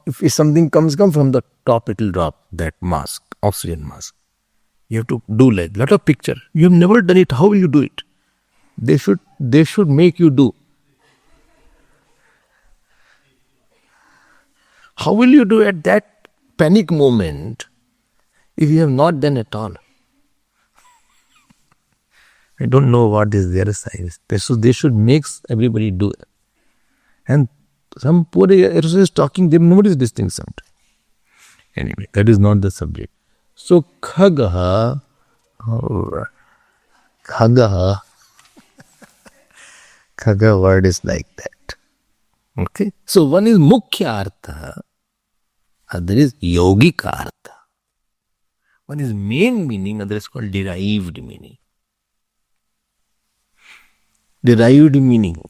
if something comes from the top, it will drop that mask, oxygen mask. You have to do like lot of picture. You have never done it. How will you do it? They should make you do. How will you do at that panic moment if you have not done at all? I don't know what is their size. So they should make everybody do it. And some poor aerospace is talking, they notice this thing sometimes. Anyway, that is not the subject. So Khagaha word is like that. Okay. So one is Mukhya Artha, other is yogika artha. One is main meaning, other is called derived meaning. Derived meaning.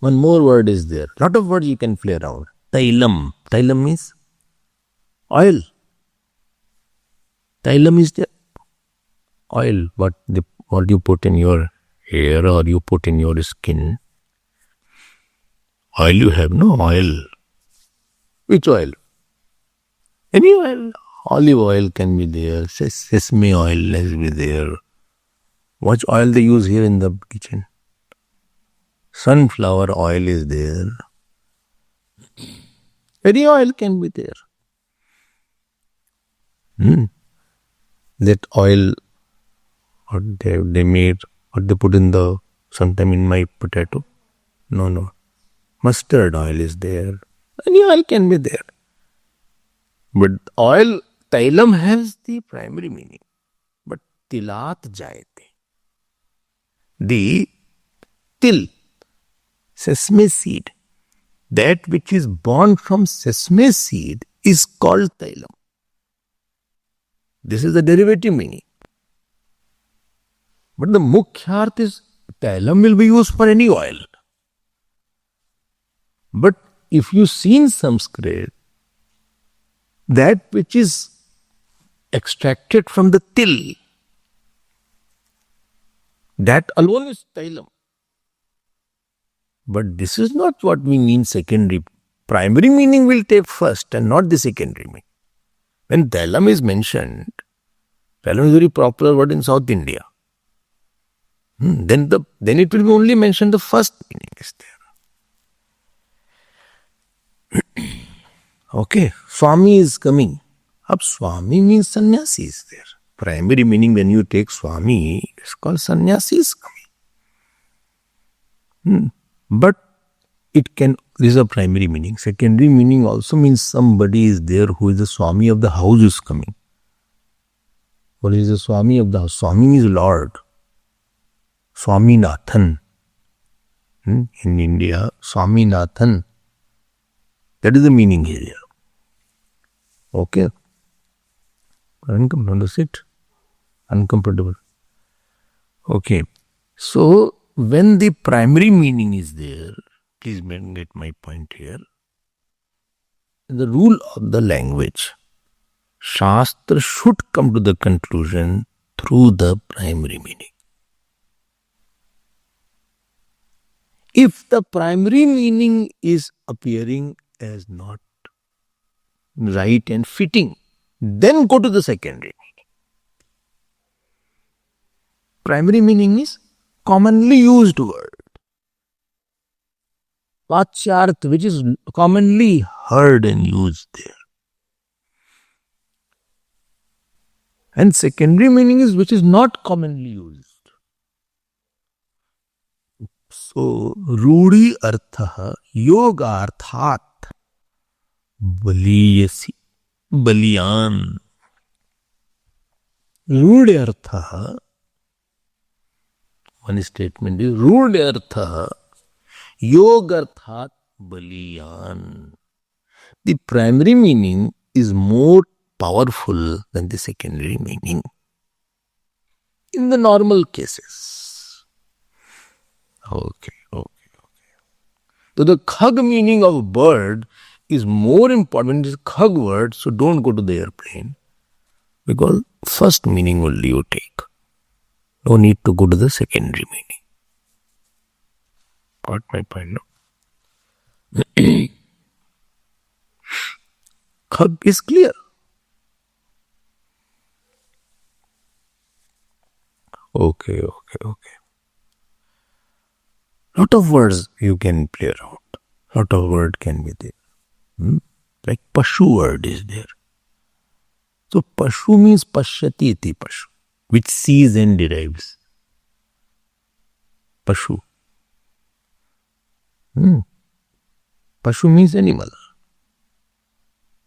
One more word is there. Lot of words you can play around. Tailam. Tailam means oil. Tailam is the oil. What you put in your hair or you put in your skin. Oil you have, no oil. Which oil? Any oil. Olive oil can be there. Sesame oil can be there. What oil they use here in the kitchen? Sunflower oil is there. Any oil can be there. That oil, what they made, what they put in the, sometime in my potato. No. Mustard oil is there. Any oil can be there. But oil, tailam has the primary meaning. But tilat jayate. The til, sesame seed, that which is born from sesame seed is called tailam. This is the derivative meaning. But the mukhya arth is tailam will be used for any oil. But if you see in Sanskrit, that which is extracted from the til, that alone is tailam. But this is not what we mean secondary. Primary meaning will take first and not the secondary meaning. When tailam is mentioned, tailam is very popular word in South India. Then it will be only mentioned the first meaning is there. Okay, Swami is coming. Ab Swami means sannyasi is there. Primary meaning when you take Swami, it's called sannyasi is coming. But it can, this is a primary meaning. Secondary meaning also means somebody is there who is the Swami of the house is coming. What is the Swami of the house? Swami is Lord. Swaminathan. In India, Swaminathan. That is the meaning here. Okay. Uncomfortable, sit. Uncomfortable. Okay. So, when the primary meaning is there, please get my point here. The rule of the language, Shastra should come to the conclusion through the primary meaning. If the primary meaning is appearing as not right and fitting, then go to the secondary meaning. Primary meaning is commonly used word. Vachyarth, which is commonly heard and used there. And secondary meaning is which is not commonly used. So, Rudi artha yogarthat baliyasi baliyan. Rudi artha, one statement is Rudi artha yogarthat baliyan. The primary meaning is more powerful than the secondary meaning in the normal cases. Okay. So the khag meaning of bird is more important. It is khag word, so don't go to the airplane because first meaning only you take. No need to go to the secondary meaning. Got my point now? Khag is clear. Okay. Lot of words you can play around. Lot of word can be there. Like Pashu word is there. So Pashu means Pashyati iti Pashu, which sees and derives. Pashu. Pashu means animal.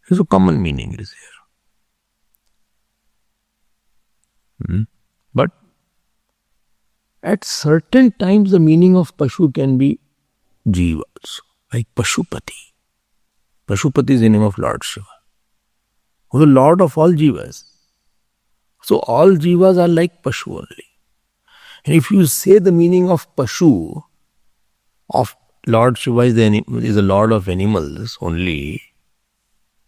So common meaning is here. But at certain times, the meaning of Pashu can be Jeev also, like Pashupati. Pashupati is the name of Lord Shiva, who is the Lord of all jivas. So all jivas are like Pashu only. And if you say the meaning of Pashu, of Lord Shiva is the Lord of animals only,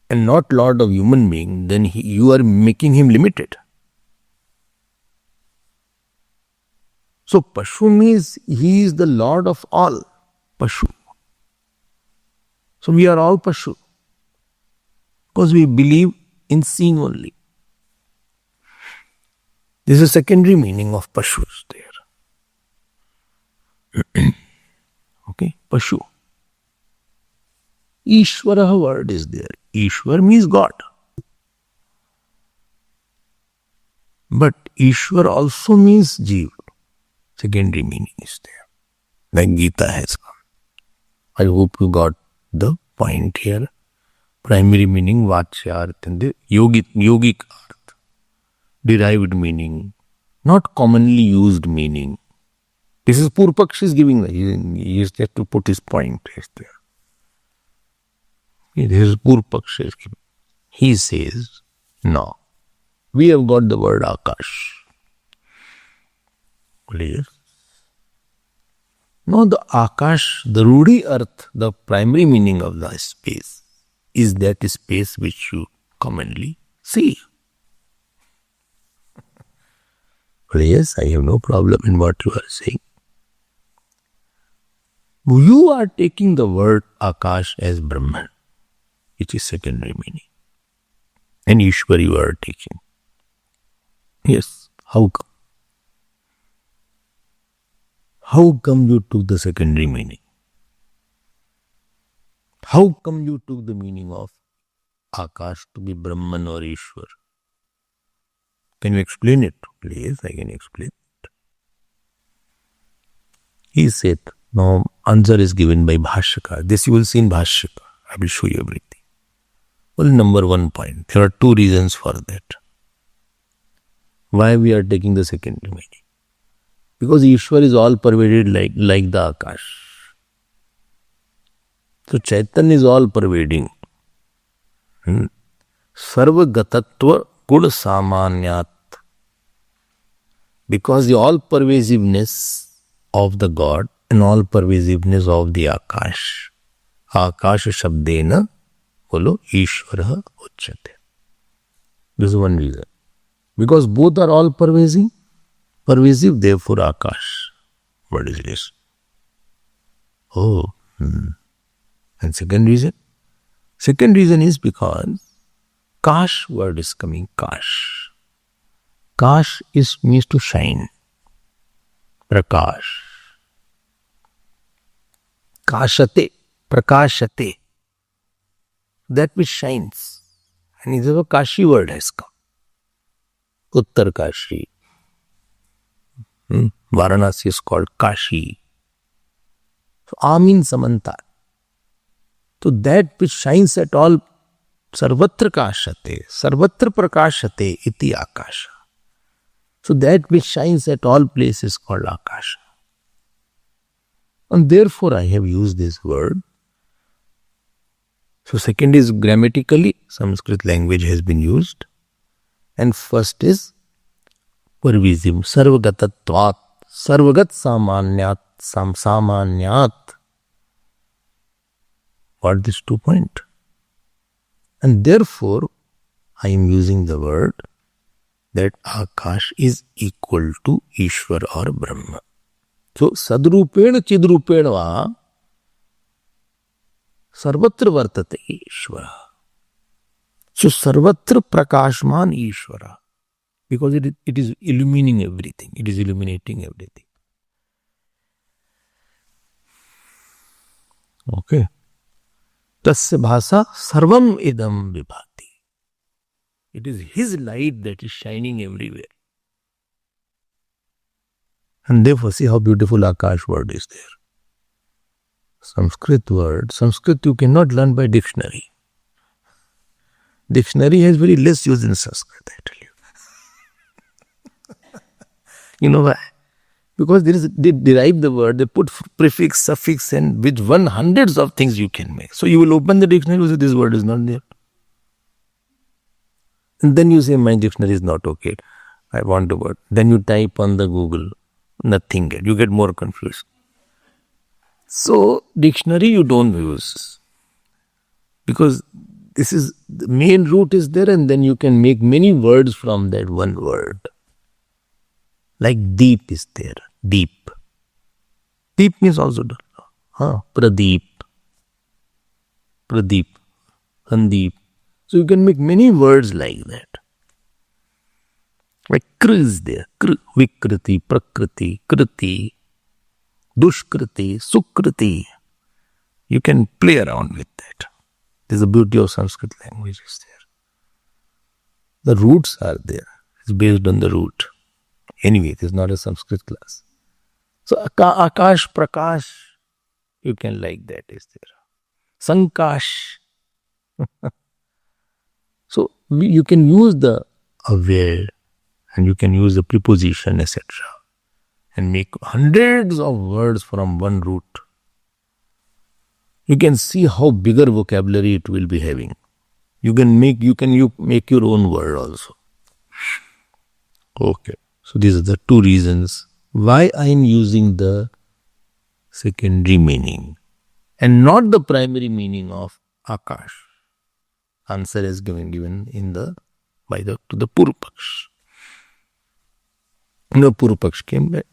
and not Lord of human being, then you are making him limited. So Pashu means he is the Lord of all. Pashu. So we are all Pashu. Because we believe in seeing only. This is a secondary meaning of Pashu there. Okay, Pashu. Ishvara word is there. Ishwar means God. But Ishwar also means Jeev. Secondary meaning is there. Like Gita has come. I hope you got the point here. Primary meaning, Vachyarth, and the yogic arth. Derived meaning. Not commonly used meaning. This is Purpaksh is giving. He is there to put his point. Is there. This is Purpaksh is giving. He says, no. We have got the word Akash. Clear? No, the Akash, the Rudi earth, the primary meaning of the space is that space which you commonly see. Yes, I have no problem in what you are saying. You are taking the word Akash as Brahman, which is secondary meaning. And Ishwar you are taking. Yes, how come? How come you took the secondary meaning? How come you took the meaning of Akash to be Brahman or Ishwar? Can you explain it? Please, I can explain it. He said, no, answer is given by Bhashyaka. This you will see in Bhashyaka. I will show you everything. Well, number 1 point. There are 2 reasons for that. Why we are taking the secondary meaning? Because Ishwar is all pervaded like the Akash. So Chaitanya is all pervading. Sarva gatatva kud samanyat. Because the all pervasiveness of the God and all pervasiveness of the Akash. Akash shabdena bolo Ishvara uchyate. This is one reason. Because both are all pervasive, therefore Akash. What is this? Oh. And second reason? Second reason is because Kash word is coming. Kash. Kash means to shine. Prakash. Kashate. Prakashate. That which shines. And this is a Kashi word has come. Uttar Kashi. Varanasi is called Kashi. So A means Samanta. So that which shines at all, sarvatra kashate, sarvatra prakashate iti akasha. So that which shines at all places called akasha. And therefore I have used this word. So second is grammatically, Sanskrit language has been used. And first is pervasive, sarvagatatvat, sarvagat samanyat, samanyat. What this 2 point? And therefore, I am using the word that Akash is equal to Ishwar or Brahma. So, sadrupena chidrupena va sarvatra vartate Ishwara. So, sarvatra prakashman Ishwara. Because it is illuminating everything. It is illuminating everything. Okay. Tasya bhasa sarvam idam vibhati. It is his light that is shining everywhere. And therefore, see how beautiful Akash word is there. Sanskrit word. Sanskrit you cannot learn by dictionary. Dictionary has very less use in Sanskrit, I tell you. You know why? Because they derive the word, they put prefix, suffix, and with hundreds of things you can make. So you will open the dictionary, you say this word is not there. And then you say my dictionary is not okay. I want the word. Then you type on the Google, nothing get. You get more confused. So dictionary you don't use. Because this is the main root is there, and then you can make many words from that one word. Like deep is there. Deep. Deep means also Pradeep. Pradeep. Sandeep. So you can make many words like that. Like kr is there. Kr, Vikriti, Prakriti, Kriti, Dushkriti, Sukriti. You can play around with that. This is the beauty of Sanskrit language is there. The roots are there. It's based on the root. Anyway, it is not a Sanskrit class. So Akash, Prakash, you can like that is there. Sankash. So you can use the aware and you can use the preposition, etc. and make hundreds of words from one root. You can see how bigger vocabulary it will be having. You make your own word also. Okay. So these are the two reasons why I am using the secondary meaning and not the primary meaning of Akash. Answer is given in the to the Purupaksh. No, Purupaksh came back.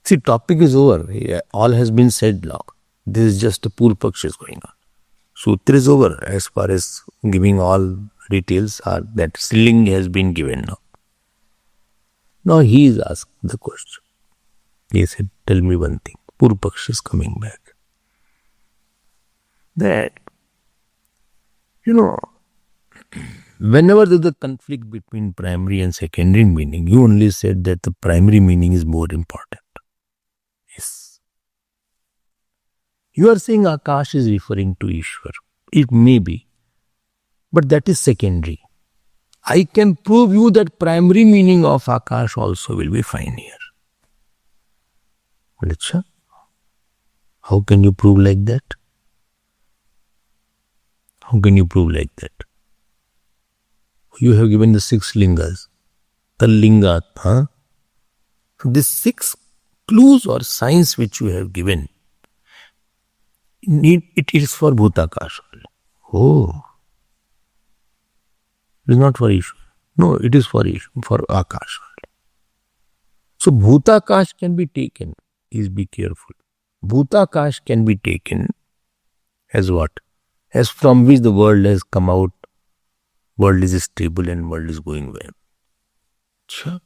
See, topic is over. All has been said now. This is just a Purupaksh is going on. Sutra is over as far as giving all details are that Sling has been given now. Now he is asked the question. He said, tell me one thing. Purupaksh is coming back. That, whenever there is a conflict between primary and secondary meaning, you only said that the primary meaning is more important. Yes. You are saying Akash is referring to Ishwar. It may be. But that is secondary. I can prove you that primary meaning of Akash also will be fine here. Well, how can you prove like that? How can you prove like that? You have given the 6 lingas. Tallingat, So these 6 clues or signs which you have given, it is for Bhutakash. Oh. It is not for Ishwar. No, it is for Akash. So Bhutakash can be taken. Please be careful. Bhutakash can be taken as what? As from which the world has come out. World is stable and world is going well. Sure.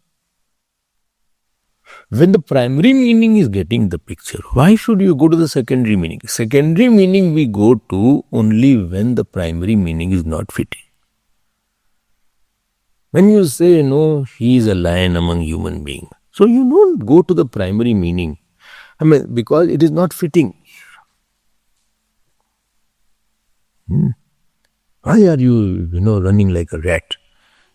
When the primary meaning is getting the picture, why should you go to the secondary meaning? Secondary meaning we go to only when the primary meaning is not fitting. When you say, no, he is a lion among human beings, so you don't go to the primary meaning. Because it is not fitting. Why are you, running like a rat?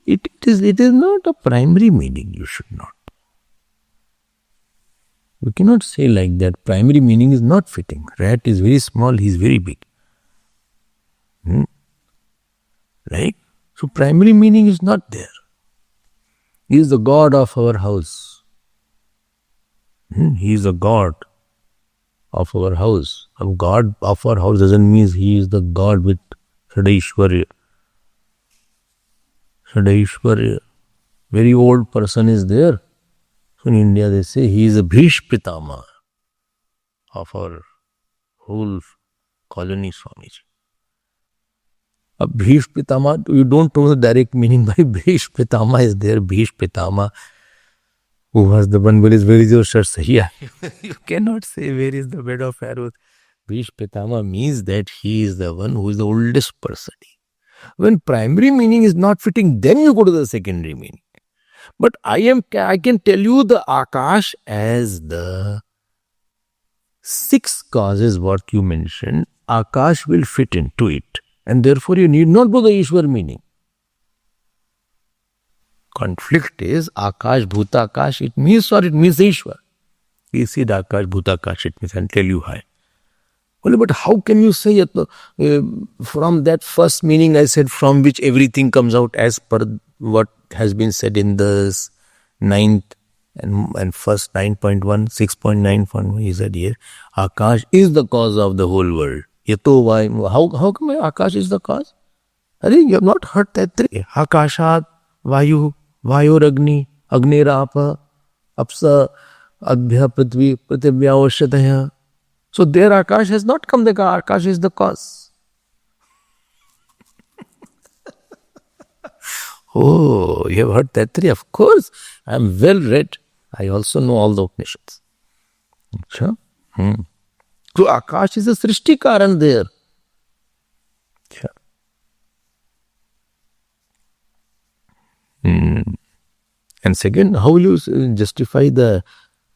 It is not a primary meaning. You should not. We cannot say like that. Primary meaning is not fitting. Rat is very small. He is very big. Right? So primary meaning is not there. He is the God of our house. He is the God of our house. A God of our house doesn't mean he is the God with Shadaishwarya. Shadaishwarya. Very old person is there. So in India they say he is a Bhish Pitama of our whole colony, Swamiji. A Bhish Pitama, you don't know the direct meaning by Bhish Pitama is there. Bhish Pitama, who was the one where is your shirt? Yeah. You cannot say where is the bed of arrows. Bhish Pitama means that he is the one who is the oldest person. When primary meaning is not fitting, then you go to the secondary meaning. But I can tell you the Akash as the 6 causes what you mentioned, Akash will fit into it. And therefore you need not go the Ishwar meaning. conflict is Akash, Bhutakash, it means or it means Ishwar. You see the Akash, Bhutakash, it means, and tell you why. Well, but how can you say it from that first meaning I said, from which everything comes out as per what has been said in the ninth and first 9.1, 6.9 he said here, Akash is the cause of the whole world. Why? How come Akash is the cause? You have not heard that. Akashat, Vayu, Vayoragni, Agnerapa, Apsa, Adbhya Prithvi, Prithivya Oshataya. So there Akash has not come, the Akash is the cause. Oh, you have heard that three? Of course, I am well read. I also know all the Upanishads. So Akash is a Srishti Karan there. And second, how will you justify the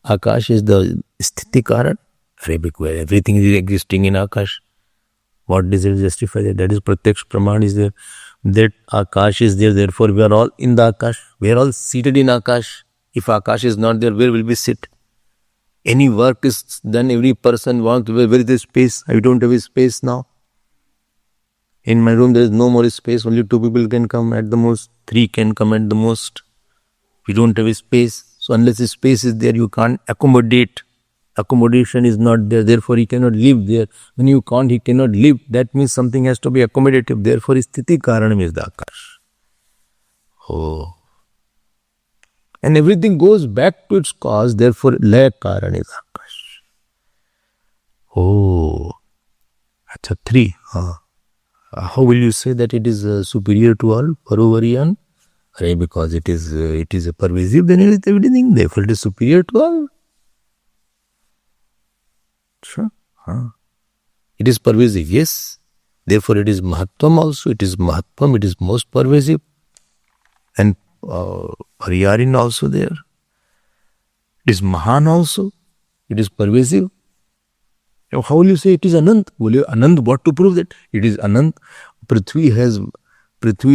Akash is the Sthiti Karan? Because everything is existing in Akash. What does it justify that? That is Pratyaksh Praman is there. That Akash is there, therefore we are all in the Akash. We are all seated in Akash. If Akash is not there, where will we sit? Any work is done, every person wants, where is the space? I don't have a space now. In my room there is no more space, only 2 people can come at the most, 3 can come at the most. We don't have a space. So unless a space is there, you can't accommodate. Accommodation is not there, therefore he cannot live there. When you can't, he cannot live. That means something has to be accommodative. Therefore, Sthiti Karanam is the Akash. Oh. And everything goes back to its cause, therefore Laya Karan is Akash. Oh. Acha, 3. How will you say that it is superior to all? Parovariyan? Because it is a pervasive, then it is everything. Therefore, it is superior to all. Sure. It is pervasive, yes. Therefore, it is Mahatvam also. It is Mahatvam, it is most pervasive. And Pariyarin also there. It is Mahan also. It is pervasive. How will you say it is Anant? Will you Anant, what to prove that? It is Anant. Prithvi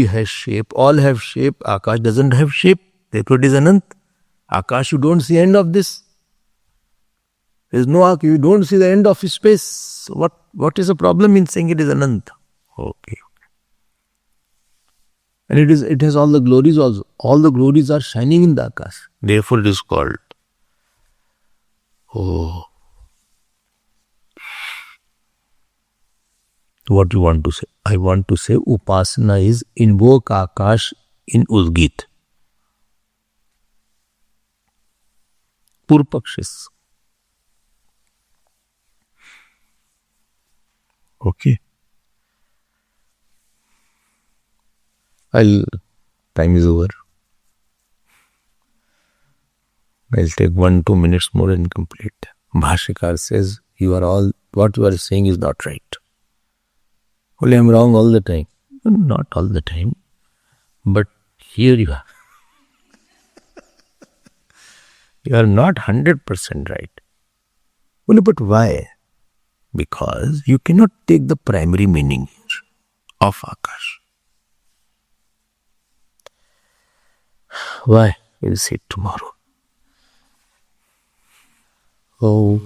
has shape. All have shape. Akash doesn't have shape. Therefore, it is Anant. Akash, you don't see end of this. There is no arc, you don't see the end of space. What is the problem in saying it is Anant? Okay. And it has all the glories also. All the glories are shining in the Akash. Therefore it is called. Oh. What you want to say? I want to say Upasana is invoke Akash in Udgit. Purpakshis. Okay. Time is over. I'll take 1-2 minutes more and complete. Bhashikar says, what you are saying is not right. Only I am wrong all the time. Not all the time. But here you are. You are not 100% right. Only but why? Because you cannot take the primary meaning here of Akash. Why? We'll see it tomorrow. Oh.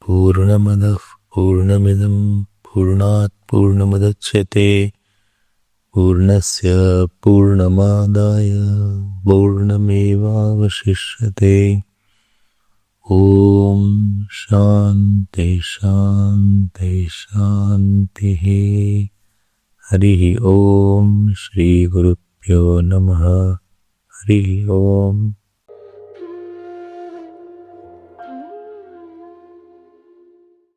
Purnamadav Purnamidam Purnat Purnamadachyate Purnasya Purnamadaya Purnamevavashishyate. Om Shanti Shanti Shanti. Harihi Om Shri Gurubhyo Namaha. Harihi Om.